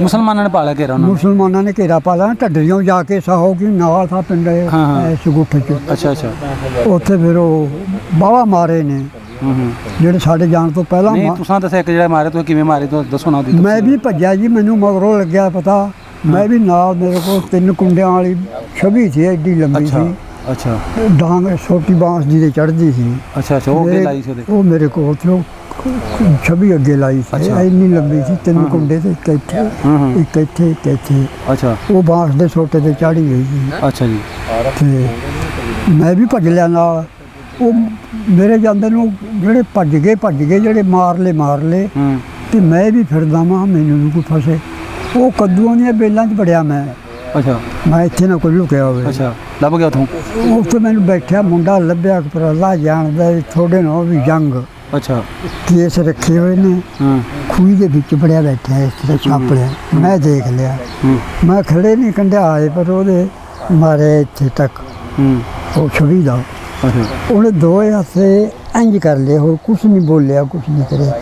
ਮੁਸਲਮਾਨਾਂ ਨੇ ਪਾ ਲਿਆ ਘੇਰਾ? ਮੁਸਲਮਾਨਾਂ ਨੇ ਘੇਰਾ ਪਾ ਲਿਆ। ਢੱਡਰੀਆਂ ਜਾ ਕੇ ਸਾਹੋ ਕੀ ਨਾਲ ਥਾ ਪਿੰਡ ਸੁਗੁੱਠ 'ਚ। ਅੱਛਾ। ਉੱਥੇ ਫਿਰ ਉਹ ਬਾਵਾ ਮਾਰੇ ਨੇ ਜਿਹੜੇ ਸਾਡੇ ਜਾਣ ਤੋਂ ਪਹਿਲਾਂ। ਨਹੀਂ ਤੁਸੀਂ ਦੱਸਿਆ ਇੱਕ ਜਿਹੜਾ ਮਾਰੇ ਤੁਸੀਂ ਕਿਵੇਂ ਮਾਰੇ ਦੱਸੋ ਨਾ। ਮੈਂ ਵੀ ਭੱਜਿਆ ਜੀ, ਮੈਨੂੰ ਮਗਰੋਂ ਲੱਗਿਆ ਪਤਾ। ਮੈਂ ਵੀ ਨਾਲ, ਮੇਰੇ ਕੋਲ 3 ਕੁੰਡਿਆਂ ਵਾਲੀ ਛਵੀ ਸੀ ਐਡੀ ਲੰਬੀ ਸੀ। ਅੱਛਾ। ਡਾਂਗ ਛੋਟੀ ਬਾਂਸ ਦੀ ਤੇ ਚੜ੍ਹਦੀ ਸੀ। ਅੱਛਾ। ਉਹ ਅੱਗੇ ਲਾਈ ਸੀ? ਉਹ ਮੇਰੇ ਕੋਲ ਤੇ ਛਵੀ ਅੱਗੇ ਲਾਈ ਸੀ। ਇੰਨੀ ਲੰਬੀ ਸੀ। 3 ਕੁੰਡੇ ਤੇ ਇੱਕ ਇੱਥੇ। ਅੱਛਾ। ਉਹ ਬਾਂਸ ਦੇ ਛੋਟੇ ਤੇ ਚਾੜੀ ਹੋਈ ਸੀ। ਅੱਛਾ ਜੀ। ਤੇ ਮੈਂ ਵੀ ਭੱਜ ਲਿਆ ਨਾਲ। ਉਹ ਮੇਰੇ ਜਾਂਦੇ ਨੂੰ ਜਿਹੜੇ ਭੱਜ ਗਏ ਜਿਹੜੇ ਮਾਰ ਲਏ ਤੇ ਮੈਂ ਵੀ ਫਿਰਦਾ ਵਾਂ, ਮੈਨੂੰ ਨਹੀਂ ਕੋਈ ਫਸੇ। ਉਹ ਕੱਦੂਆਂ ਦੀਆਂ ਬੇਲਾਂ 'ਚ ਵੜਿਆ ਮੈਂ। ਅੱਛਾ। ਮੈਂ ਇੱਥੇ ਨਾ ਕੋਈ ਲੁਕਿਆ ਹੋਵੇ। ਅੱਛਾ। ਲੱਭ ਗਿਆ ਉੱਥੋਂ? ਉੱਥੇ ਮੈਨੂੰ ਬੈਠਿਆ ਮੁੰਡਾ ਲੱਭਿਆ ਪਰ ਅੱਲਾ ਜਾਣਦਾ ਥੋੜੇ ਨਾਲ ਵੀ ਜੰਗ। ਅੱਛਾ। ਕੇਸ ਰੱਖੇ ਹੋਏ ਨੇ। ਖੂਹੀ ਦੇ ਵਿੱਚ ਬੜਿਆ ਬੈਠਾ ਇਸ ਤਰ੍ਹਾਂ ਛਾਪ ਲਿਆ। ਮੈਂ ਦੇਖ ਲਿਆ। ਮੈਂ ਖੜੇ ਨਹੀਂ ਕੰਢਿਆ ਆਏ ਪਰ ਉਹਦੇ ਮਾਰੇ ਇੱਥੇ ਤੱਕ ਉਹ ਛਵੀ ਦਾ। ਉਹਨੇ 2 ਹੱਥੇ ਇੰਝ ਕਰ ਲਏ, ਹੋਰ ਕੁਛ ਨਹੀਂ ਬੋਲਿਆ, ਕੁਛ ਨਹੀਂ ਕਰਿਆ।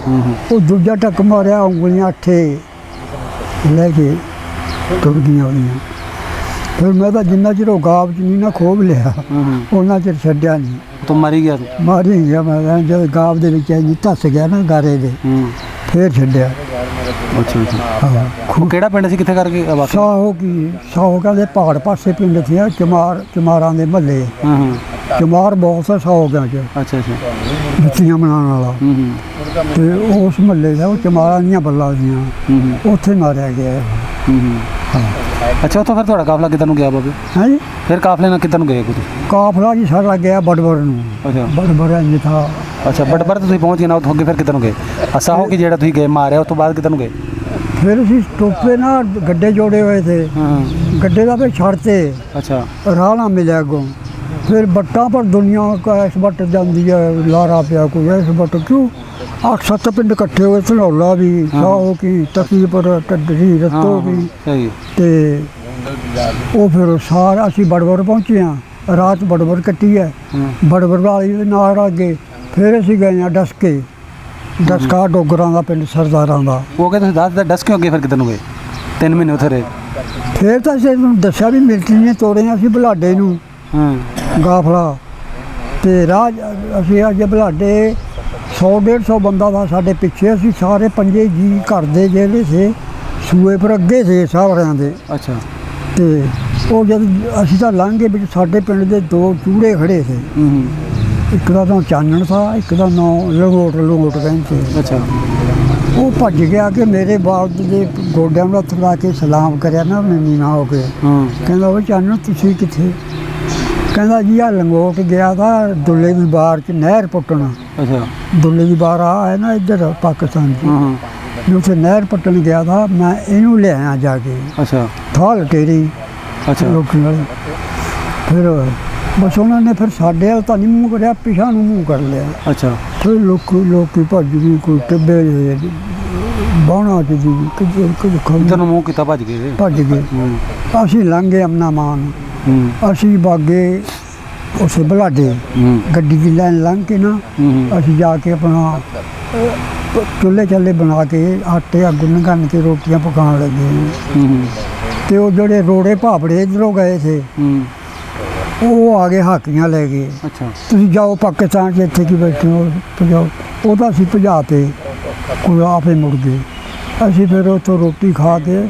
ਉਹ ਦੂਜਾ ਟੱਕ ਮਾਰਿਆ, ਉਂਗਲੀਆਂ 8 ਲੈ ਕੇ ਟੁੱਟ ਗਈਆਂ ਉਹਦੀਆਂ। ਫਿਰ ਮੈਂ ਤਾਂ ਜਿੰਨਾ ਚਿਰ ਉਹ ਗਾਬ 'ਚ ਨਹੀਂ ਨਾ ਖੋਬ ਲਿਆ ਉਹਨਾਂ ਚਿਰ ਛੱਡਿਆ ਨਹੀਂ। ਤੂੰ ਮਾਰੀ ਗਿਆ? ਮਾਰੀ ਗਿਆ ਮੈਂ। ਜਦ ਗਾਬ ਦੇ ਵਿੱਚ ਇੰਝ ਧੱਸ ਗਿਆ ਨਾ ਗਾਰੇ ਦੇ, ਫਿਰ ਛੱਡਿਆ। ਅੱਛਾ। ਹਾਂ। ਕਿਹੜਾ ਪਿੰਡ ਸੀ? ਕਿੱਥੇ ਕਰਕੇ? ਸਾਹੋ ਕਹਿੰਦੇ ਪਹਾੜ ਪਾਸੇ ਪਿੰਡ ਸੀ। ਚਮਾਰਾਂ ਦੇ ਮਹੱਲੇ। ਚਮਾਰ ਬਹੁਤ ਆ ਸਾਹੋਕਿਆਂ 'ਚ। ਅੱਛਾ। ਜੁੱਤੀਆਂ ਬਣਾਉਣ ਵਾਲਾ। ਤੇ ਉਸ ਮਹੱਲੇ ਦਾ ਉਹ ਚਮਾਰਾਂ ਦੀਆਂ ਬੱਲਾਂ ਸੀਆਂ। ਉੱਥੇ ਮਾਰਿਆ ਗਿਆ। ਅੱਛਾ ਉੱਥੋਂ ਫਿਰ ਤੁਹਾਡਾ ਕਾਫਲਾ ਕਿੱਧਰ ਨੂੰ ਗਿਆ ਬਾਬੇ? ਹੈ ਜੀ ਫਿਰ ਕਾਫਲੇ ਨਾਲ ਕਿੱਧਰ ਨੂੰ ਗਏ ਕੁਝ? ਕਾਫਲਾ ਜੀ ਸਾਡਾ ਗਿਆ ਬੜਬੜ ਨੂੰ। ਅੱਛਾ ਬੜਬੜ ਇੰਜ ਥਾ। ਅੱਛਾ ਬੜਬੜ ਤੁਸੀਂ ਪਹੁੰਚ ਗਏ ਨਾ, ਉੱਥੋਂ ਅੱਗੇ ਫਿਰ ਕਿੱਧਰ ਨੂੰ ਗਏ? ਅਸਾ ਹੋ ਕਿ ਜਿਹੜਾ ਤੁਸੀਂ ਗਏ ਮਾਰਿਆ ਉਸ ਤੋਂ ਬਾਅਦ ਕਿੱਧਰ ਨੂੰ ਗਏ? ਫਿਰ ਅਸੀਂ ਟੋਪੇ ਨਾ ਗੱਡੇ ਜੋੜੇ ਹੋਏ ਥੇ, ਹਾਂ ਗੱਡੇ ਦਾ ਫਿਰ ਛੱਡਤੇ, ਅੱਛਾ ਰਾਹ ਨਾ ਮਿਲਿਆ ਅੱਗੋਂ। ਫਿਰ ਬੱਟਾਂ ਪਰ ਦੁਨੀਆ ਇਸ ਵੱਟ ਜਾਂਦੀ ਹੈ, ਲਾਰਾ ਪਿਆ ਕੋਈ ਇਸ ਵੱਟ ਕਿਉਂ 8-7 ਪਿੰਡ ਇਕੱਠੇ ਹੋਏ, ਧਨੌਲਾ ਵੀ, ਸਾਹੋ ਕੀ, ਤਕੀਪੁਰ, ਟੱਡਰੀ, ਰਤੋ ਵੀ, ਸਹੀ ਤੇ ਉਹ ਫਿਰ ਸਾਰਾ ਅਸੀਂ ਬੜਬੜ ਪਹੁੰਚੇ ਹਾਂ। ਰਾਤ ਬੜਬੜ ਕੱਟੀ ਹੈ, ਬੜਬੜ ਵਾਲੀ ਦੇ ਨਾਲ ਅੱਗੇ ਫਿਰ ਅਸੀਂ ਗਏ ਹਾਂ ਡਸਕੇ, ਡਸਕਾ ਡੋਗਰਾਂ ਦਾ ਪਿੰਡ ਸਰਦਾਰਾਂ ਦਾ। ਉਹ ਕਹਿੰਦੇ ਤੁਸੀਂ ਦੱਸ ਡਸ ਕਿਉਂ ਅੱਗੇ ਫਿਰ ਕਿੱਧਰ ਨੂੰ ਗਏ? 3 ਮਹੀਨੇ ਉੱਥੇ ਰਹੇ। ਫਿਰ ਤਾਂ ਅਸੀਂ ਤੁਹਾਨੂੰ ਦੱਸਿਆ ਵੀ ਮਿਲਟਰੀ ਨੇ ਤੋੜੇ ਅਸੀਂ ਬੁਲਾਡੇ ਨੂੰ ਗਾਫਲਾ, ਤੇ ਰਾਹ ਅਸੀਂ ਅੱਜ ਬੁਲਾਡੇ 100-150 ਬੰਦਾ ਦਾ ਸਾਡੇ ਪਿੱਛੇ, ਅਸੀਂ ਸਾਰੇ ਪੰਜੇ ਜੀ ਘਰ ਦੇ ਜਿਹੜੇ ਸੀ ਸੂਏ ਪਰ ਅੱਗੇ ਸੀ ਸਾਹਰਿਆਂ ਦੇ। ਅੱਛਾ ਤੇ ਉਹ ਜਦ ਅਸੀਂ ਤਾਂ ਲੰਘੇ ਵਿੱਚ ਸਾਡੇ ਪਿੰਡ ਦੇ 2 ਚੂੜੇ ਖੜੇ ਸੀ, ਇੱਕ ਦਾ ਨਾਂ ਚਾਨਣ ਥਾ, ਇੱਕ ਦਾ ਨਾਂ ਲੰਗੋਟ ਕਹਿੰਦੇ। ਅੱਛਾ ਉਹ ਭੱਜ ਗਿਆ ਕਿ ਮੇਰੇ ਬਾਪ ਦੇ ਗੋਡਿਆਂ ਨੂੰ ਹੱਥ ਲਾ ਕੇ ਸਲਾਮ ਕਰਿਆ ਨਾ ਉਹਨੇ ਨੀਵਾਂ ਹੋ ਕੇ। ਕਹਿੰਦਾ ਉਹ ਚਾਨਣ ਤੁਸੀਂ ਕਿੱਥੇ? ਕਹਿੰਦਾ ਜੀ ਆ ਲੰਗੋਟ ਗਿਆ ਤਾਂ ਦੁੱਲੇ ਦੀ ਬਾਰ 'ਚ ਨਹਿਰ ਪੁੱਟਣ। ਅੱਛਾ ਦੁੱਲੇ ਦੀ ਬਾਰ ਆ ਹੈ ਨਾ ਇੱਧਰ ਪਾਕਿਸਤਾਨ 'ਚ, ਮੈਂ ਉੱਥੇ ਨਹਿਰ ਪੁੱਟਣ ਗਿਆ ਤਾਂ ਮੈਂ ਇਹਨੂੰ ਲਿਆਇਆ ਜਾ ਕੇ। ਅੱਛਾ ਥਾਲ ਤੇਰੀ ਅੱਛਾ ਲੋਕਾਂ ਨਾਲ। ਫਿਰ ਬਸ ਉਹਨਾਂ ਨੇ ਫਿਰ ਸਾਡੇ ਵੱਲ ਤਾਂ ਨਹੀਂ ਮੂੰਹ ਕਰਿਆ, ਪਿਛਾਂ ਨੂੰ ਮੂੰਹ ਕਰ ਲਿਆ। ਅੱਛਾ ਫਿਰ ਲੋਕੀ ਭੱਜ ਗਈ, ਕੋਈ ਟਿੱਬੇ ਬਾਣਾ ਚ ਜੀ ਇੱਧਰ ਨੂੰ ਮੂੰਹ ਕੀਤਾ, ਭੱਜ ਗਏ ਭੱਜ ਗਏ। ਅਸੀਂ ਲੰਘੇ ਅਮਨਾ ਮਾਨ, ਅਸੀਂ ਬਾਗੇ ਉਸੇ ਬਲਾਡੇ ਗੱਡੀ ਦੀ ਲਾਈਨ ਲੰਘ ਕੇ ਨਾ ਅਸੀਂ ਜਾ ਕੇ ਆਪਣਾ ਚੁੱਲ੍ਹੇ ਚੱਲੇ ਬਣਾ ਕੇ ਆਟੇ ਅੱਗ ਲੰਘਣ ਕੇ ਰੋਟੀਆਂ ਪਕਾਉਣ ਲੱਗੇ। ਤੇ ਉਹ ਜਿਹੜੇ ਰੋੜੇ ਭਾਪੜੇ ਇੱਧਰੋਂ ਗਏ ਸੀ ਉਹ ਆ ਗਏ ਹਾਕੀਆਂ ਲੈ ਗਏ। ਅੱਛਾ ਤੁਸੀਂ ਜਾਓ ਪਾਕਿਸਤਾਨ 'ਚ, ਇੱਥੇ ਕੀ ਬੈਠੇ ਹੋ, ਭਜਾਓ। ਉਹ ਤਾਂ ਅਸੀਂ ਭਜਾ ਤੇ ਕੋਈ ਆਪੇ ਮੁੜ ਗਏ। ਅਸੀਂ ਫਿਰ ਉੱਥੋਂ ਰੋਟੀ ਖਾ ਕੇ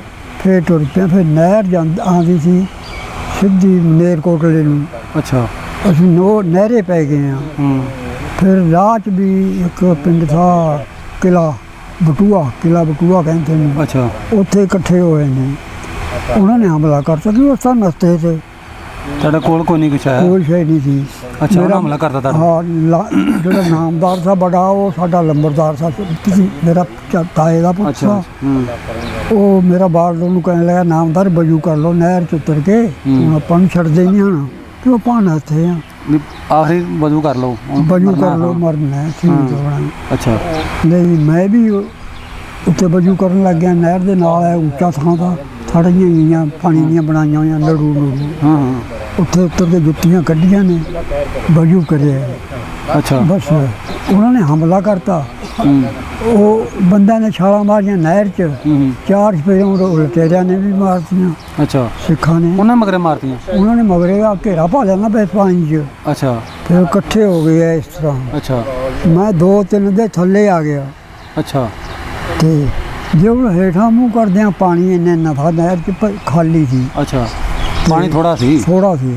ਫਿਰ ਤੁਰ ਪਏ। ਫਿਰ ਨਹਿਰ ਆਉਂਦੀ ਸੀ ਸਿੱਧੀ ਮਲੇਰਕੋਟਲੇ ਨੂੰ। ਅੱਛਾ ਅਸੀਂ ਨਹਿਰੇ ਪੈ ਗਏ ਹਾਂ। ਫਿਰ ਰਾਹ 'ਚ ਵੀ ਇੱਕ ਪਿੰਡ ਥਾ ਕਿਲਾ ਬਟੂਆ ਕਹਿੰਦੇ ਨੇ। ਅੱਛਾ ਉੱਥੇ ਇਕੱਠੇ ਹੋਏ ਨੇ, ਉਹਨਾਂ ਨੇ ਹਮਲਾ ਕਰਤਾ ਕਿ ਉਸ ਤਾਂ ਨਸਤੇ ਤੇ ਤੁਹਾਡੇ ਕੋਲ ਕੋਈ ਨਹੀਂ ਕੁਛ ਆਇਆ? ਕੋਈ ਸ਼ੈ ਨਹੀਂ ਸੀ। ਅੱਛਾ ਉਹਨਾਂ ਹਮਲਾ ਕਰਤਾ ਤੁਹਾਡਾ? ਹਾਂ ਜਿਹੜਾ ਨਾਮਦਾਰ ਸੀ ਬੜਾ, ਉਹ ਸਾਡਾ ਲੰਬਰਦਾਰ ਸੀ, ਮੇਰਾ ਤਾਏ ਦਾ ਪੁੱਤ ਸੀ। ਉਹ ਮੇਰਾ ਬਾਲ ਨੂੰ ਕਹਿਣ ਲੱਗਾ ਨਾਮਦਾਰ ਬਜੂ ਕਰ ਲਓ ਨਹਿਰ 'ਚ ਉਤਰ ਕੇ, ਹੁਣ ਆਪਾਂ ਨੂੰ ਛੱਡਦੇ ਨਹੀਂ ਹੁਣ ਕਿ ਉਹ ਭਾਣਾ ਇੱਥੇ ਆ, ਆਖਰੀ ਬਜੂ ਕਰ ਲਓ, ਬਜੂ ਕਰ ਲਓ, ਮਰਨਾ ਠੀਕ ਹੋਣਾ। ਅੱਛਾ ਨਹੀਂ ਮੈਂ ਵੀ ਉੱਥੇ ਬਜੂ ਕਰਨ ਲੱਗ ਗਿਆ। ਨਹਿਰ ਦੇ ਨਾਲ ਹੈ ਉੱਚਾ ਥਾਂ ਦਾ, ਥੜੀਆਂ ਗਈਆਂ ਪਾਣੀ ਦੀਆਂ ਬਣਾਈਆਂ ਹੋਈਆਂ ਲੜੂ। ਉੱਥੇ ਉੱਤਰ ਕੇ ਜੁੱਤੀਆਂ ਕੱਢੀਆਂ ਨੇ, ਬਜੂ ਕਰਿਆ। ਅੱਛਾ ਬਸ ਉਹਨਾਂ ਨੇ ਹਮਲਾ ਕਰਤਾ। ਉਹ ਬੰਦਿਆਂ ਨੇ ਛਾਲਾਂ ਮਾਰੀਆਂ ਨਹਿਰ 'ਚ, 4 ਚਪੇੜਾਂ ਲਟੇਰਿਆਂ ਨੇ ਵੀ ਮਾਰਤੀਆਂ। ਅੱਛਾ ਸਿੱਖਾਂ ਨੇ ਉਹਨਾਂ ਮਗਰੇ ਮਾਰਤੀਆਂ? ਉਹਨਾਂ ਨੇ ਮਗਰੇ ਆ ਘੇਰਾ ਪਾ ਲਿਆ ਨਾ ਪਾਣੀ 'ਚ। ਅੱਛਾ ਫਿਰ ਇਕੱਠੇ ਹੋ ਗਏ ਇਸ ਤਰ੍ਹਾਂ। ਅੱਛਾ ਮੈਂ 2-3 ਦੇ ਥੱਲੇ ਆ ਗਿਆ। ਅੱਛਾ ਤੇ ਜੇ ਉਹ ਹੇਠਾਂ ਮੂੰਹ ਕਰਦਿਆਂ ਪਾਣੀ ਇੰਨਾ ਥਾ ਨਹਿਰ 'ਚ ਖਾਲੀ ਸੀ। ਅੱਛਾ ਪਾਣੀ ਥੋੜਾ ਸੀ?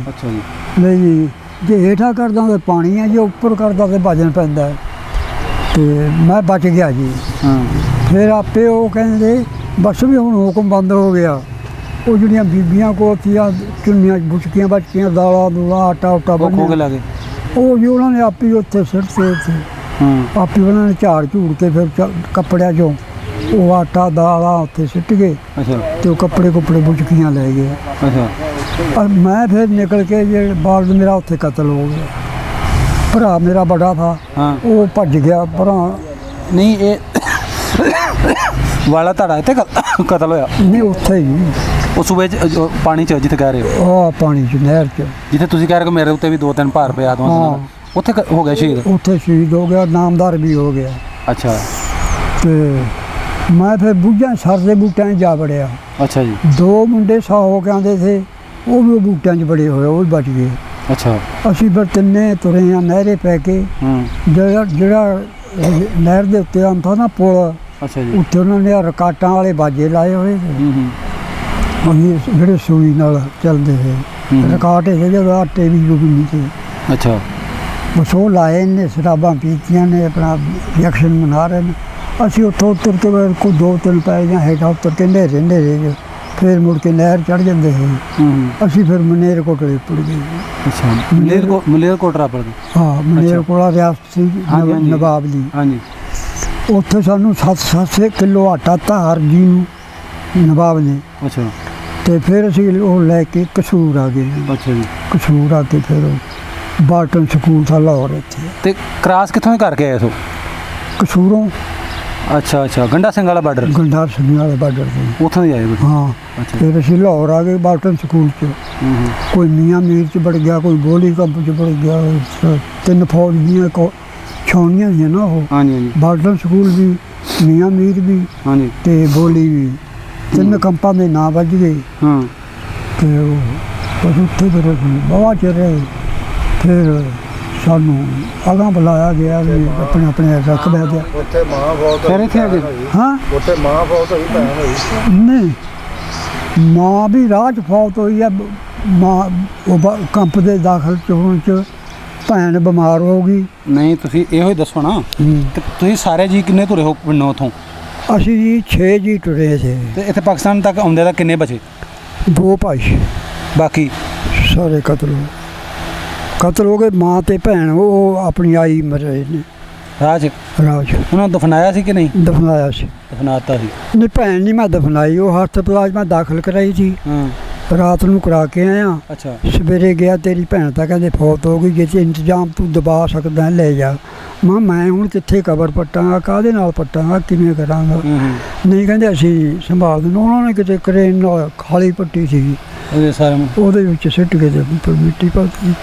ਅੱਛਾ ਜੀ। ਨਹੀਂ ਜੀ, ਜੇ ਹੇਠਾਂ ਕਰਦਾ ਤਾਂ ਪਾਣੀ ਹੈ, ਜੇ ਉੱਪਰ ਕਰਦਾ ਤਾਂ ਭਜਨ ਪੈਂਦਾ। ਤੇ ਮੈਂ ਬਚ ਗਿਆ ਜੀ। ਫਿਰ ਆਪੇ ਉਹ ਕਹਿੰਦੇ ਬਸ ਵੀ ਹੁਣ ਹੁਕਮ ਬੰਦ ਹੋ ਗਿਆ। ਉਹ ਜਿਹੜੀਆਂ ਬੀਬੀਆਂ ਕੋਲ ਸੀਆਂ ਚੁੰਨੀਆਂ ਬੁਚਕੀਆਂ ਬਚਕੀਆਂ, ਦਾਲਾਂ ਦੂਲਾਂ, ਆਟਾ ਬੰਨ੍ਹਿਆ, ਉਹ ਜੀ ਉਹਨਾਂ ਨੇ ਆਪੇ ਉੱਥੇ ਸਿੱਟਦੇ ਉੱਥੇ। ਆਪੇ ਉਹਨਾਂ ਨੇ ਝਾੜ ਝੂੜ ਕੇ ਫਿਰ ਕੱਪੜਿਆਂ 'ਚੋਂ ਉਹ ਆਟਾ ਦਾਲਾਂ ਉੱਥੇ ਸਿੱਟ ਗਏ। ਤੇ ਉਹ ਕੱਪੜੇ ਬੁਚਕੀਆਂ ਲੈ ਗਏ। ਮੈਂ ਫਿਰ ਨਿਕਲ ਕੇ ਜੇ ਬਾਲ ਮੇਰਾ ਉੱਥੇ ਕਤਲ ਹੋ ਗਿਆ। ਭਰਾ ਮੇਰਾ ਬੜਾ ਥਾ, ਉਹ ਭੱਜ ਗਿਆ ਭਰਾ। ਨਹੀਂ ਇਹ ਵਾਲਾ ਤੁਹਾਡਾ ਇੱਥੇ ਕਤਲ ਹੋਇਆ? ਨਹੀਂ ਉੱਥੇ ਹੀ ਉਹ ਸੂਬੇ 'ਚ ਪਾਣੀ 'ਚ ਜਿੱਥੇ ਕਹਿ ਰਹੇ ਹੋ? ਪਾਣੀ 'ਚ ਨਹਿਰ 'ਚ ਜਿੱਥੇ ਤੁਸੀਂ ਕਹਿ ਰਹੇ ਹੋ ਮੇਰੇ ਉੱਤੇ ਵੀ 2-3 ਭਾਰ ਪਿਆ ਉੱਥੇ ਹੋ ਗਿਆ ਸ਼ਹੀਦ? ਉੱਥੇ ਸ਼ਹੀਦ ਹੋ ਗਿਆ, ਨਾਮਦਾਰ ਵੀ ਹੋ ਗਿਆ। ਅੱਛਾ ਤੇ ਮੈਂ ਫਿਰ ਬੂਝਾਂ ਸਰ ਦੇ ਬੂਟਿਆਂ 'ਚ ਜਾ ਵੜਿਆ। ਅੱਛਾ ਜੀ। 2 ਮੁੰਡੇ 100 ਹੋ ਕੇ ਆਉਂਦੇ ਸੀ, ਉਹ ਵੀ ਬੂਟਿਆਂ 'ਚ ਬੜੇ ਹੋਏ, ਉਹ ਵੀ ਬਚ ਗਏ। ਅੱਛਾ ਅਸੀਂ ਫਿਰ ਤਿੰਨੇ ਤੁਰੇ ਆ ਨਹਿਰੇ ਪੈ ਕੇ। ਜਿਹੜਾ ਨਹਿਰ ਦੇ ਉੱਤੇ ਆਉਂਦਾ ਨਾ ਪੁਲ, ਅੱਛਾ ਜੀ, ਉੱਥੇ ਉਹਨਾਂ ਨੇ ਰਕਾਟਾਂ ਵਾਲੇ ਬਾਜੇ ਲਾਏ ਹੋਏ ਸੀ, ਜਿਹੜੇ ਸੂਈ ਨਾਲ ਚੱਲਦੇ ਸੀ। ਰਕਾਟ ਹੈਗੇ ਜਦੋਂ ਆਟੇ ਵੀ ਨਹੀਂ ਸੀ। ਅੱਛਾ ਬਸ ਉਹ ਲਾਏ ਨੇ, ਸ਼ਰਾਬਾਂ ਪੀਤੀਆਂ ਨੇ, ਆਪਣਾ ਜੈਕਸ਼ਨ ਮਨਾ ਰਹੇ ਨੇ। ਅਸੀਂ ਉੱਥੋਂ ਉਤਰ ਕੇ ਕੋਈ 2-3 ਪੈ ਜਾਂ ਹੇਠਾਂ ਉਤਰ ਕੇ ਨੇਰੇ ਫਿਰ ਮੁੜ ਕੇ ਨਹਿਰ ਚੜ੍ਹ ਜਾਂਦੇ ਸੀ। ਅਸੀਂ ਫਿਰ ਮਲੇਰਕੋਟਲੇ ਪੁੱਜ ਗਏ। ਅੱਛਾ, ਮਲੇਰਕੋਟਲਾ ਪੜ ਗਏ। ਹਾਂ, ਮਲੇਰਕੋਟਲਾ ਰਿਆਸਤ ਸੀ ਨਵਾਬ ਦੀ। ਹਾਂਜੀ, ਉੱਥੇ ਸਾਨੂੰ 7 ਕਿਲੋ ਆਟਾ ਧਾਰ ਜੀ ਨੂੰ ਨਵਾਬ ਨੇ। ਅੱਛਾ, ਤੇ ਫਿਰ ਅਸੀਂ ਉਹ ਲੈ ਕੇ ਕਸੂਰ ਆ ਗਏ। ਅੱਛਾ ਜੀ, ਕਸੂਰ ਆ ਕੇ ਫਿਰ ਬਾਲਟਨ ਸਕੂਲ था ਲਾਹੌਰ ਇੱਥੇ। ਤੇ ਕ੍ਰਾਸ ਕਿੱਥੋਂ ਕਰਕੇ ਆਏ ਸੋ? ਕਸੂਰੋਂ। ਅੱਛਾ ਅੱਛਾ, ਗੰਡਾ ਸਿੰਘ ਵਾਲਾ ਬਾਰਡਰ। ਗੰਡਾ ਸਿੰਘ ਵਾਲੇ ਬਾਰਡਰ ਤੇ ਉੱਥੋਂ ਹੀ ਆਏ ਬੇਟੇ? ਹਾਂ। ਅੱਛਾ, ਫਿਰ ਅਸੀਂ ਲਾਹੌਰ ਆ ਗਏ ਬਾਲਟਨ ਸਕੂਲ 'ਚ। ਕੋਈ ਮੀਆਂ ਮੀਰ 'ਚ ਵੜ ਗਿਆ, ਕੋਈ ਬੋਲੀ ਕੰਪ 'ਚ ਵੜ ਗਿਆ। 3 ਫੌਜ ਦੀਆਂ ਛਾਉਣੀਆਂ ਸੀ ਨਾ ਉਹ। ਹਾਂਜੀ ਹਾਂਜੀ, ਬਾਲਟਨ ਸਕੂਲ ਵੀ, ਮੀਆਂ ਮੀਰ ਵੀ, ਹਾਂਜੀ, ਤੇ ਬੋਲੀ ਵੀ। 3 ਕੰਪਾਂ ਦੇ ਨਾਂ ਵੱਜ ਗਏ। ਹਾਂ, ਤੇ ਉਹ ਉੱਥੇ ਫਿਰ ਅਸੀਂ ਬਹੁਤ ਚਿਰ ਰਹੇ। ਫਿਰ ਸਾਨੂੰ ਅਗਾਂਹ ਬੁਲਾਇਆ ਗਿਆ ਵੀ ਆਪਣੇ ਆਪਣੇ ਰੱਖ ਬਹਿ ਗਿਆ। ਉੱਥੇ ਮਾਂ ਬਹੁਤ ਫਿਰ ਇੱਥੇ ਆ ਗਏ? ਹਾਂ, ਉੱਥੇ ਮਾਂ ਬਹੁਤ ਹੋਈ, ਭੈਣ ਹੋਈ। ਨਹੀਂ, ਮਾਂ ਵੀ ਰਾਹ 'ਚ ਫੌਤ ਹੋਈ ਹੈ। ਮਾਂ ਉਹ ਕੰਪ ਦੇ ਦਾਖਲ 'ਚ ਹੋਣ 'ਚ ਭੈਣ ਬਿਮਾਰ ਹੋ ਗਈ। ਨਹੀਂ, ਤੁਸੀਂ ਇਹੋ ਹੀ ਦੱਸੋ ਨਾ ਕਿ ਤੁਸੀਂ ਸਾਰੇ ਜੀ ਕਿੰਨੇ ਤੁਰੇ ਹੋ ਪਿੰਡੋਂ ਉੱਥੋਂ? ਅਸੀਂ ਜੀ 6 ਜੀ ਟੁਰੇ ਸੀ। ਤੇ ਇੱਥੇ ਪਾਕਿਸਤਾਨ ਤੱਕ ਆਉਂਦੇ ਤਾਂ ਕਿੰਨੇ ਬਚੇ? 2 ਭਾਈ, ਬਾਕੀ ਸਾਰੇ ਕਤਲ ਹੋ ਗਏ। ਮਾਂ ਤੇ ਭੈਣ ਉਹ ਆਪਣੀ ਆਈ ਮਰੇ ਨੇ ਰਾਜ। ਰਾਜ ਉਹਨਾਂ ਨੂੰ ਦਫਨਾਇਆ ਸੀ ਕਿ ਨਹੀਂ? ਦਫਨਾਇਆ ਸੀ। ਦਫਨਾਤਾ ਸੀ। ਨਹੀਂ, ਭੈਣ ਨਹੀਂ ਮੈਂ ਦਫਨਾਈ। ਉਹ ਹਸਪਤਾਲ ਮੈਂ ਦਾਖਲ ਕਰਾਈ ਸੀ। ਹਾਂ, ਰਾਤ ਨੂੰ ਕਰਾ ਕੇ ਆਇਆ। ਅੱਛਾ, ਸਵੇਰੇ ਗਿਆ, ਤੇਰੀ ਭੈਣ ਤਾਂ ਕਹਿੰਦੇ ਫੌਤ ਹੋ ਗਈ, ਜੇ ਤੇ ਇੰਤਜ਼ਾਮ ਤੂੰ ਦਬਾ ਸਕਦਾ ਲੈ ਜਾ। ਮੈਂ ਹੁਣ ਕਿੱਥੇ ਕਬਰ ਪੱਟਾਂਗਾ, ਕਾਹਦੇ ਨਾਲ ਪੱਟਾਂਗਾ, ਕਿਵੇਂ ਕਰਾਂਗਾ? ਨਹੀਂ, ਕਹਿੰਦੇ ਅਸੀਂ ਸੰਭਾਲ ਦਿੰਦੇ। ਉਹਨਾਂ ਨੇ ਕਿਤੇ ਕਰੇਨ ਨਾਲ ਖਾਲੀ ਪੱਟੀ ਸੀ, ਉਹਦੇ ਸਾਰੇ ਉਹਦੇ ਵਿੱਚ ਸਿੱਟ ਕੇ ਤੇ ਉੱਪਰ ਮਿੱਟੀ ਪਾਤੀ।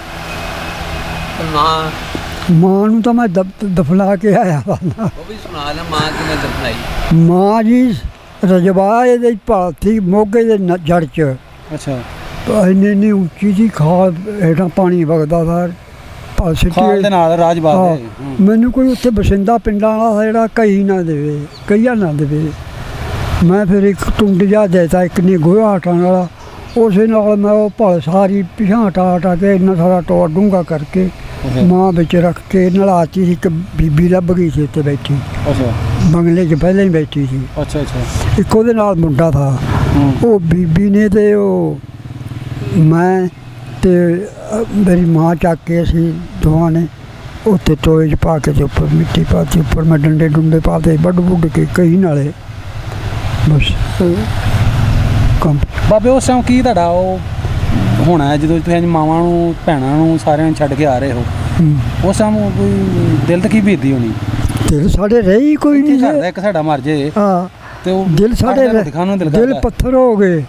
ਮਾਂ ਨੂੰ ਤਾਂ ਮੈਂ ਦਫਨਾ ਕੇ ਆਇਆ ਵਾ। ਉਹ ਵੀ ਸੁਣਾ ਲੈ, ਮਾਂ ਕਿਵੇਂ ਦਫਨਾਈ? ਮਾਂ ਜੀ ਰਜਵਾ ਇਹਦੇ ਭਾਤੀ ਮੋਗੇ ਦੇ ਜੜ 'ਚ। ਅੱਛਾ, ਇੰਨੀ ਉੱਚੀ ਸੀ ਖਾਲ, ਹੇਠਾਂ ਪਾਣੀ ਵਗਦਾ ਦਾ। ਖਾਲ ਦੇ ਨਾਲ ਰਾਜ ਬਾਗ ਦੇ। ਮੈਨੂੰ ਕੋਈ ਉੱਥੇ ਬਸਿੰਦਾ ਪਿੰਡਾਂ ਵਾਲਾ ਜਿਹੜਾ ਕਈ ਨਾ ਦੇਵੇ, ਕਈਆਂ ਨਾ ਦੇਵੇ। ਮੈਂ ਫਿਰ ਇੱਕ ਟੁੰਡ ਜਿਹਾ ਦੇਤਾ, ਇੱਕ ਨੇ ਗੋਹਾ ਹਟਾਉਣ ਵਾਲਾ। ਉਸੇ ਨਾਲ ਮੈਂ ਉਹ ਭਲ ਸਾਰੀ ਪਿਛਾਂ ਹਟਾ ਕੇ ਇੰਨਾ ਸਾਰਾ ਟੋਆ ਡੂੰਘਾ ਕਰਕੇ ਮਾਂ ਵਿੱਚ ਰੱਖ ਕੇ ਨਲਾਤੀ ਸੀ। ਇੱਕ ਬੀਬੀ ਲੱਭ ਗਈ ਸੀ ਉੱਥੇ ਬੈਠੀ। ਅੱਛਾ, ਬੰਗਲੇ 'ਚ ਪਹਿਲਾਂ ਹੀ ਬੈਠੀ ਸੀ। ਅੱਛਾ ਅੱਛਾ, ਇੱਕ ਉਹਦੇ ਨਾਲ ਮੁੰਡਾ ਥਾ। ਉਹ ਬੀਬੀ ਨੇ ਤੇ ਉਹ ਮੈਂ ਤੇ ਮੇਰੀ ਮਾਂ ਚੱਕ ਕੇ ਅਸੀਂ ਦੋਵਾਂ ਨੇ ਉੱਥੇ ਟੋਏ 'ਚ ਪਾ ਕੇ ਤੇ ਉੱਪਰ ਮਿੱਟੀ ਪਾਤੀ। ਉੱਪਰ ਮੈਂ ਡੰਡੇ ਡੁੰਡੇ ਪਾਤੇ, ਵੱਢ ਕੇ ਕਈ ਨਾਲੇ। ਬਸ ਕੰਮ। ਬਾਬੇ ਉਸ ਟਾਈਮ ਕੀ ਤੁਹਾਡਾ ਉਹ ਹੋਣਾ ਜਦੋਂ ਤੁਸੀਂ ਮਾਵਾਂ ਨੂੰ, ਭੈਣਾਂ ਨੂੰ, ਸਾਰਿਆਂ ਨੂੰ ਛੱਡ ਕੇ ਆ ਰਹੇ ਹੋ? ਉਸ ਟਾਈਮ ਕੋਈ ਦਿਲ ਤੇ ਕੀ ਬੀਤਦੀ ਹੋਣੀ? ਦਿਲ ਸਾਡੇ ਰਹੀ ਕੋਈ ਨਹੀਂ। ਇੱਕ ਸਾਡਾ ਮਰ ਜੇ ਹਾਂ, ਤੇ ਉਹ ਦਿਲ ਸਾਡੇ ਦਿਲ ਪੱਥਰ ਹੋ ਗਏ।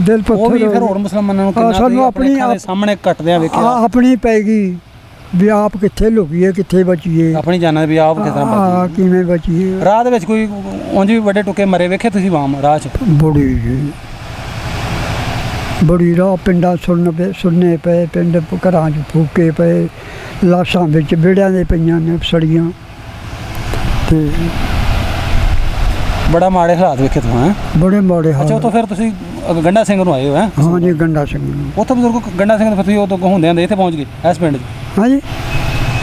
ਦਿਲ ਪੱਥਰ ਉਹ ਵੀ ਫਿਰ ਹੋਰ ਮੁਸਲਮਾਨਾਂ ਨੂੰ ਕਿੰਨਾ ਸਾਨੂੰ ਆਪਣੀ ਸਾਹਮਣੇ ਕੱਟਦਿਆਂ ਵੇਖਿਆ। ਆਪਣੀ ਪੈ ਗਈ ਵੀ ਆਪ ਕਿੱਥੇ ਲੁਕੀਏ, ਕਿੱਥੇ ਬਚੀਏ, ਆਪਣੀ ਜਾਨਾਂ ਵੀ ਆਪ ਕਿਸ ਤਰ੍ਹਾਂ ਕਿਵੇਂ ਬਚੀਏ। ਰਾਹ ਦੇ ਵਿੱਚ ਕੋਈ ਉਂਝ ਵੀ ਵੱਡੇ ਟੁੱਕੇ ਮਰੇ ਵੇਖੇ ਤੁਸੀਂ ਵਾਮ ਰਾਹ 'ਚ? ਬੜੀ ਰਾਹ ਪਿੰਡਾਂ ਸੁਣਨੇ ਪਏ, ਪਿੰਡ ਘਰਾਂ 'ਚ ਫੂਕੇ ਪਏ, ਲਾਸ਼ਾਂ ਵਿੱਚ ਵਿਹੜਿਆਂ ਦੇ ਪਈਆਂ ਨੇ ਸੜੀਆਂ। ਤੇ ਬੜਾ ਮਾੜੇ ਹਾਲਾਤ ਵੇਖੇ ਤੂੰ? ਹੈਂ, ਬੜੇ ਮਾੜੇ ਹਾਲਾਤ। ਅੱਛਾ, ਉੱਥੋਂ ਫਿਰ ਤੁਸੀਂ ਗੰਡਾ ਸਿੰਘ ਨੂੰ ਆਏ ਹੋ? ਹੈਂ, ਹਾਂ ਜੀ, ਗੰਡਾ ਸਿੰਘ ਨੂੰ। ਉੱਥੋਂ ਬਜ਼ੁਰਗ ਗੰਡਾ ਸਿੰਘ ਤੋਂ ਫਿਰ ਤੁਸੀਂ ਉਦੋਂ ਹੁੰਦੇ ਆਂਦੇ ਇੱਥੇ ਪਹੁੰਚ ਗਏ ਇਸ ਪਿੰਡ 'ਚ? ਹਾਂ ਜੀ,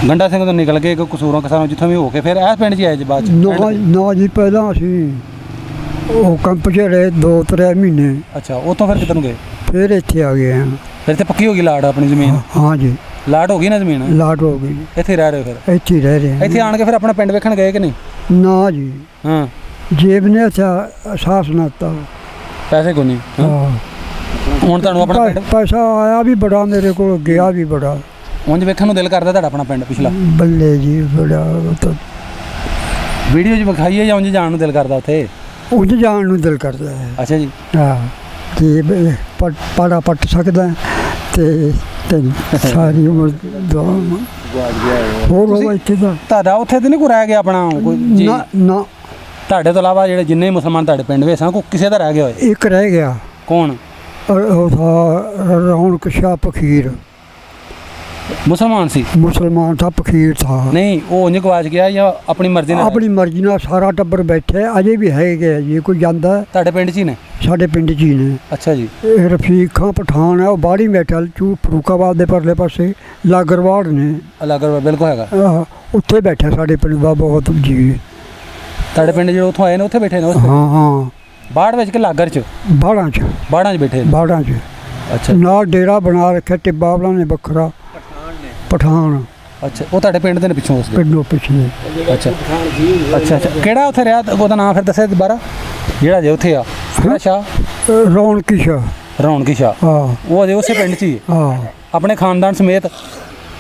ਗੰਡਾ ਸਿੰਘ ਤੋਂ ਨਿਕਲ ਕੇ ਕਸੂਰੋਂ ਕਿਸਾਨੋਂ ਜਿੱਥੋਂ ਵੀ ਹੋ ਕੇ ਫਿਰ ਇਸ ਪਿੰਡ 'ਚ ਆਏ ਜੀ ਬਾਅਦ 'ਚ? ਨਾ ਜੀ, ਪਹਿਲਾਂ ਅਸੀਂ ਉਹ ਕੰਪ 'ਚ ਰਹੇ 2-3 ਮਹੀਨੇ। ਅੱਛਾ, ਉੱਥੋਂ ਫਿਰ ਕਿੱਧਰ ਨੂੰ ਗਏ? ਫਿਰ ਇੱਥੇ ਆ ਗਏ ਹਾਂ। ਫਿਰ ਇੱਥੇ ਪੱਕੀ ਹੋ ਗਈ ਲਾਟ ਆਪਣੀ ਜ਼ਮੀਨ? ਹਾਂ ਜੀ, ਲਾਟ ਹੋ ਗਈ ਨਾ ਜ਼ਮੀਨ? ਲਾਟ ਹੋ ਗਈ। ਇੱਥੇ ਰਹਿ ਰਹੇ ਹੋ ਫਿਰ? ਇੱਥੇ ਰਹਿ ਰਹੇ ਹਾਂ। ਇੱਥੇ ਆਣ ਕੇ ਫਿਰ ਆਪਣਾ ਪਿੰਡ ਵੇਖਣ ਗਏ ਕਿ ਨਹੀਂ? ਨਾ ਜੀ, ਹਾਂ, ਜੇਬ ਨੇ ਅਹਿਸਾਸ ਨਾ ਦਿੱਤਾ। ਪੈਸੇ ਕੋਈ ਨਹੀਂ? ਹਾਂ, ਹੁਣ ਤੁਹਾਨੂੰ ਆਪਣਾ ਪਿੰਡ ਪੈਸਾ ਆਇਆ ਵੀ ਬੜਾ, ਮੇਰੇ ਕੋਲ ਗਿਆ ਵੀ ਬੜਾ। ਉਂਝ ਵੇਖਣ ਨੂੰ ਦਿਲ ਕਰਦਾ ਤੁਹਾਡਾ ਆਪਣਾ ਪਿੰਡ ਪਿਛਲਾ? ਬੱਲੇ ਜੀ, ਬੜਾ। ਵੀਡੀਓ 'ਚ ਵਿਖਾਈਏ ਜਾਂ ਉਂਝ ਜਾਣ ਨੂੰ ਦਿਲ ਕਰਦਾ ਉੱਥੇ? ਉਂਝ ਜਾਣ ਨੂੰ ਦਿਲ ਕਰਦਾ ਹੈ। ਅੱਛਾ ਜੀ, ਹਾਂ, ਤੇ ਪਾੜਾ ਪੱਟ ਸਕਦਾ ਤੇ ਸਾਰੀ ਉਮਰ ਹੋਰ ਇੱਥੇ ਦਾ ਤੁਹਾਡਾ ਉੱਥੇ ਤੇ ਨਹੀਂ ਕੋਈ ਰਹਿ ਗਿਆ ਆਪਣਾ ਕੋਈ ਜੀ? ਨਾ, ਤੁਹਾਡੇ ਤੋਂ ਇਲਾਵਾ ਜਿਹੜੇ ਜਿੰਨੇ ਮੁਸਲਮਾਨ ਤੁਹਾਡੇ ਪਿੰਡ ਵਿੱਚ ਸਨ, ਕੋਈ ਕਿਸੇ ਦਾ ਰਹਿ ਗਿਆ ਹੋਏ? ਇੱਕ ਰਹਿ ਗਿਆ। ਕੌਣ? ਉਹ ਥਾ ਰੌਣਕ ਸ਼ਾਹ ਫਕੀਰ। ਮੁਸਲਮਾਨ ਸੀ? ਮੁਸਲਮਾਨ था, फकीर था। नहीं, वो ਉਂਝ ਗਵਾਚ ਗਿਆ ਜਾਂ ਆਪਣੀ ਮਰਜ਼ੀ ਨਾਲ? ਆਪਣੀ ਮਰਜ਼ੀ ਨਾਲ ਸਾਰਾ ਟੱਬਰ ਬੈਠੇ, ਅਜੇ ਵੀ ਹੈਗੇ। ਜੇ ਕੋਈ ਜਾਂਦਾ ਤੁਹਾਡੇ ਪਿੰਡ 'ਚ ਹੀ ਨੇ? ਸਾਡੇ ਪਿੰਡ 'ਚ ਹੀ ਨੇ। ਅੱਛਾ ਜੀ। ਇਹ ਰਫੀਕ ਖਾਂ ਪਠਾਨ ਹੈ, ਉਹ ਬਾਹਰੀ ਬੈਠਾ ਚੂ ਫਰੂਕਾਬਾਦ ਦੇ ਪਰਲੇ ਪਾਸੇ ਲਾਗਰਵਾੜ ਨੇ। ਲਾਗਰਵਾੜ ਬਿਲਕੁਲ ਹੈਗਾ। ਉੱਥੇ ਬੈਠਾ ਸਾਡੇ ਪਿੰਡ ਦਾ ਬਹੁਤ ਜੀ। ਤੁਹਾਡੇ ਪਿੰਡ ਜਿਹੜੇ ਉੱਥੋਂ ਆਏ ਨੇ ਉੱਥੇ ਬੈਠੇ ਨੇ? ਹਾਂ ਹਾਂ, ਬਾੜ ਵਿੱਚ ਕਿ ਲਾਗਰ 'ਚ? ਬਾੜਾਂ 'ਚ ਬਾੜਾਂ 'ਚ ਬੈਠੇ ਨੇ। ਬਾੜਾਂ 'ਚ ਅੱਛਾ ਨਾਲ ਡੇਰਾ ਬਣਾ ਰੱਖਿਆ ਟਿੱਬਾ ਵਾਲਾ ਨੇ ਵੱਖਰਾ, ਪਠਾਨ ਅੱਛਾ, ਉਹ ਤੁਹਾਡੇ ਪਿੰਡ ਦੇ ਨੇ ਪਿੱਛੋਂ ਉਸਦੇ? ਪਿੰਡੋਂ ਪਿੱਛੇ। ਅੱਛਾ ਅੱਛਾ ਅੱਛਾ, ਕਿਹੜਾ ਉੱਥੇ ਰਿਹਾ ਉਹਦਾ ਨਾਮ ਫਿਰ ਦੱਸਿਆ ਦੁਬਾਰਾ ਜਿਹੜਾ ਜੇ ਉੱਥੇ ਆ? ਕਿਹੜਾ ਸ਼ਾਹ? ਰੌਣਕੀ ਸ਼ਾਹ। ਰੌਣਕੀ ਸ਼ਾਹ। ਹਾਂ ਉਹ ਅਜੇ ਉਸੇ ਪਿੰਡ 'ਚ ਹੀ ਹੈ? ਹਾਂ ਆਪਣੇ ਖਾਨਦਾਨ ਸਮੇਤ?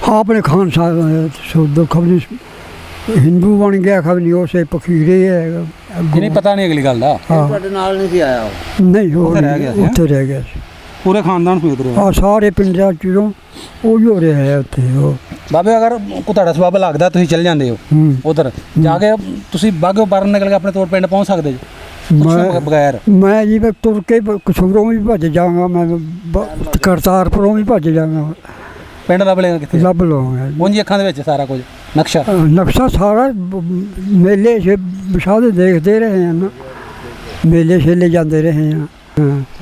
ਹਾਂ ਆਪਣੇ ਖਾਨ ਸਾਹਿਬ ਸੋਦੋ ਖਬਰ ਹਿੰਦੂ ਬਣ ਗਿਆ, ਖਬਰ ਨਹੀਂ ਉਸੇ ਪਖੀਰੇ ਹੈ। ਨਹੀਂ ਪਤਾ ਨਹੀਂ ਅਗਲੀ ਗੱਲ ਦਾ। ਹਾਂ ਤੁਹਾਡੇ ਨਾਲ ਨਹੀਂ ਸੀ ਆਇਆ ਉਹ? ਨਹੀਂ ਉਹ ਉੱਥੇ ਰਹਿ ਗਿਆ ਸੀ, ਹੈਂ? ਉੱਥੇ ਰਹਿ ਗਿਆ ਸੀ। ਪੂਰੇ ਖਾਨਦਾਨ ਸਮੇਤ ਰਹੇ? ਹਾਂ ਸਾਰੇ ਪਿੰਡਾਂ ਚੋਂ ਉਹ ਹੀ ਹੋ ਰਿਹਾ ਹੈ ਉੱਥੇ ਉਹ। ਬਾਬੇ ਅਗਰ ਕੋਈ ਤੁਹਾਡਾ ਸਬੱਬ ਲੱਗਦਾ ਤੁਸੀਂ ਚੱਲ ਜਾਂਦੇ ਹੋ ਉਧਰ ਜਾ ਕੇ, ਤੁਸੀਂ ਬਾਗੋ ਬਾਰਨ ਨਿਕਲ ਕੇ ਆਪਣੇ ਤੌਰ ਪਿੰਡ ਪਹੁੰਚ ਸਕਦੇ ਜੀ ਪੁੱਛੋ ਬਗੈਰ? ਮੈਂ ਜੀ ਮੈਂ ਤੁਰ ਕੇ ਕਸੂਰੋਂ ਵੀ ਭੱਜ ਜਾਵਾਂਗਾ, ਮੈਂ ਕਰਤਾਰਪੁਰੋਂ ਵੀ ਭੱਜ ਜਾਵਾਂਗਾ। ਪਿੰਡ ਲੱਭ ਲੇਗਾ ਕਿੱਥੇ? ਲੱਭ ਲਵਾਂਗਾ। ਉਂਝ ਅੱਖਾਂ ਦੇ ਵਿੱਚ ਸਾਰਾ ਕੁਝ ਨਕਸ਼ਾ ਨਕਸ਼ਾ ਸਾਰਾ ਮੇਲੇ ਵਿਸ਼ਾਦੇ ਦੇਖਦੇ ਰਹੇ ਹਾਂ ਨਾ, ਮੇਲੇ ਛੇਲੇ ਜਾਂਦੇ ਰਹੇ ਹਾਂ।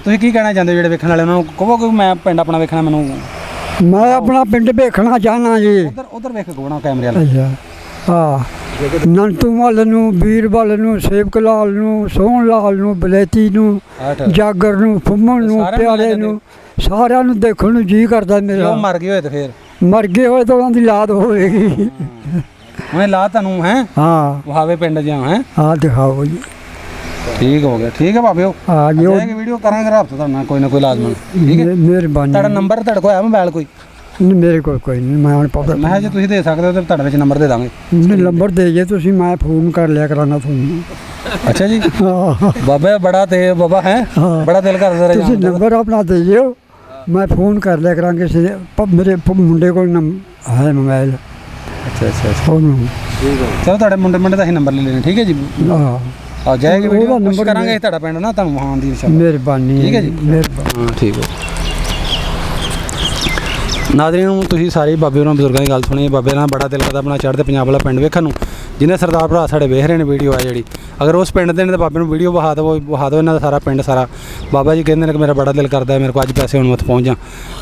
ਤੁਸੀਂ ਕੀ ਕਹਿਣਾ ਚਾਹੁੰਦੇ ਹੋ ਜਿਹੜੇ ਵੇਖਣ ਵਾਲੇ ਉਹਨਾਂ ਨੂੰ? ਕਹੋ ਕਿ ਮੈਂ ਪਿੰਡ ਆਪਣਾ ਵੇਖਣਾ, ਮੈਨੂੰ ਮੈਂ ਆਪਣਾ ਪਿੰਡ ਵੇਖਣਾ ਚਾਹਨਾ ਜੀ। ਉਧਰ ਵੇਖ ਕੇ ਨਾ ਕੈਮਰੇ ਵਾਲਾ। ਅੱਛਾ ਹਾਂ, ਨੰਟੂ ਵੱਲ ਨੂੰ, ਵੀਰ ਵੱਲ ਨੂੰ, ਸੇਵਕ ਲਾਲ ਨੂੰ, ਸੋਹਣ ਲਾਲ ਨੂੰ, ਬਲੇਤੀ ਨੂੰ, ਜਾਗਰ ਨੂੰ, ਫੁੰਮਣ ਨੂੰ, ਪਿਆਰੇ ਨੂੰ, ਸਾਰਿਆਂ ਨੂੰ ਦੇਖਣ ਨੂੰ ਜੀ ਕਰਦਾ ਮੇਰਾ। ਉਹ ਮਰ ਗਏ ਹੋਏ ਤੇ ਫਿਰ? ਮਰ ਗਏ ਹੋਏ ਤਾਂ ਉਹਨਾਂ ਦੀ ਲਾਦ ਹੋਵੇਗੀ। ਉਹਨੇ ਲਾ ਤੁਹਾਨੂੰ ਹੈ? ਹਾਂ ਵਹਾਵੇ ਪਿੰਡ ਜਾਂ ਹੈ? ਹਾਂ ਦਿਖਾਓ ਜੀ। ਠੀਕ ਹੋ ਗਿਆ, ਠੀਕ ਹੈ ਬਾਬਿਓ। ਹਾਂ ਜੀ ਉਹ ਵੀਡੀਓ ਕਰਾਂਗੇ ਰਾਬਤਾ ਤੁਹਾਡੇ ਨਾਲ ਕੋਈ ਨਾ ਕੋਈ ਲਾਜ਼ਮਨ। ਠੀਕ ਹੈ, ਮਿਹਰਬਾਨੀ। ਤੁਹਾਡਾ ਨੰਬਰ ਤੁਹਾਡੇ ਕੋਲ ਹੈ ਮੋਬਾਈਲ ਕੋਈ? ਨਹੀਂ ਮੇਰੇ ਕੋਲ ਕੋਈ ਨਹੀਂ, ਮੈਂ ਹੁਣ ਪਤਾ ਮੈਂ ਜੇ ਤੁਸੀਂ ਦੇ ਸਕਦੇ ਹੋ ਤਾਂ ਤੁਹਾਡੇ ਵਿੱਚ ਨੰਬਰ ਦੇ ਦਾਂਗੇ। ਨੰਬਰ ਦੇ ਜੇ ਤੁਸੀਂ, ਮੈਂ ਫੋਨ ਕਰ ਲਿਆ ਕਰਾਂਗਾ ਤੁਹਾਨੂੰ। ਅੱਛਾ ਜੀ। ਹਾਂ ਬਾਬਾ ਬੜਾ ਤੇ ਬਾਬਾ ਹੈ ਬੜਾ ਦਿਲ ਕਰਦਾ ਰਿਹਾ ਤੁਸੀਂ ਨੰਬਰ ਆਪਣਾ ਦੇ ਜਿਓ, ਮੈਂ ਫੋਨ ਕਰ ਲਿਆ ਕਰਾਂਗੇ। ਮੇਰੇ ਮੁੰਡੇ ਕੋਲ ਹੈ ਮੋਬਾਈਲ। ਅੱਛਾ ਅੱਛਾ ਅੱਛਾ, ਉਹਨੂੰ ਚਲੋ ਤੁਹਾਡੇ ਮੁੰਡੇ ਦਾ ਹੀ ਨੰਬਰ ਲੈ ਲੈਣਾ। ਠੀਕ ਹੈ ਜੀ, ਹਾਂ ਆ ਜਾਏਗੀ ਵੀਡੀਓ, ਉਹਦਾ ਨੰਬਰ ਨੰਬਰ ਕਰਾਂਗੇ ਤੁਹਾਡਾ ਪਿੰਡ ਨਾ ਤੁਹਾਨੂੰ ਵਹਾਉਣ ਦੀ ਇਨਸ਼ਾਅੱਲਾ। ਮਿਹਰਬਾਨੀ। ਠੀਕ ਹੈ ਜੀ, ਮਿਹਰਬਾਨੀ। ਹਾਂ ਠੀਕ ਹੈ। ਨਾਜ਼ਰੀਨ ਨੂੰ ਤੁਸੀਂ ਸਾਰੇ ਬਾਬੇ ਉਹਨਾਂ ਬਜ਼ੁਰਗਾਂ ਦੀ ਗੱਲ ਸੁਣੀ। ਬਾਬੇ ਨਾਲ ਬੜਾ ਦਿਲ ਕਰਦਾ ਆਪਣਾ ਚੜ੍ਹਦੇ ਪੰਜਾਬ ਵਾਲਾ ਪਿੰਡ ਵੇਖਣ ਨੂੰ, ਜਿਹਨੇ ਸਰਦਾਰ ਭਰਾ ਸਾਡੇ ਵੇਖ ਰਹੇ ਨੇ ਵੀਡੀਓ ਆ ਜਿਹੜੀ। ਅਗਰ ਉਸ ਪਿੰਡ ਦੇ ਨੇ ਤਾਂ ਬਾਬੇ ਨੂੰ ਵੀਡੀਓ ਵਿਖਾ ਦਿਓ ਇਹਨਾਂ ਦਾ ਸਾਰਾ ਪਿੰਡ ਸਾਰਾ। ਬਾਬਾ ਜੀ ਕਹਿੰਦੇ ਨੇ ਕਿ ਮੇਰਾ ਬੜਾ ਦਿਲ ਕਰਦਾ ਮੇਰੇ ਕੋਲ ਅੱਜ ਪੈਸੇ ਹੁਣ ਮੈਂ ਉੱਥੇ ਪਹੁੰਚ ਜਾ,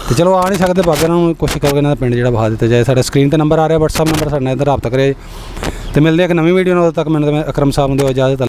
ਤੇ ਚਲੋ ਆ ਨਹੀਂ ਸਕਦੇ ਬਾਬੇ ਨੂੰ ਕੋਸ਼ਿਸ਼ ਕਰੋਗੇ ਇਹਨਾਂ ਦਾ ਪਿੰਡ ਜਿਹੜਾ ਵਿਖਾ ਦਿੱਤਾ ਜਾਏ। ਸਾਡੇ ਸਕਰੀਨ 'ਤੇ ਨੰਬਰ ਆ ਰਿਹਾ WhatsApp ਨੰਬਰ, ਸਾਡੇ ਨਾਲ ਇੱਧਰ ਰਾਬਤਾ ਕਰਿਆ। ਤੇ ਮਿਲਦੇ ਇੱਕ ਨਵੀਂ ਵੀਡੀਓ ਨਾਲ। ਉਦੋਂ ਤੱਕ ਮੈਨੂੰ ਅਕਰਮ ਸਾਹਿਬ ਨੂੰ ਦਿਓ ਇਜਾਜ਼ਤ।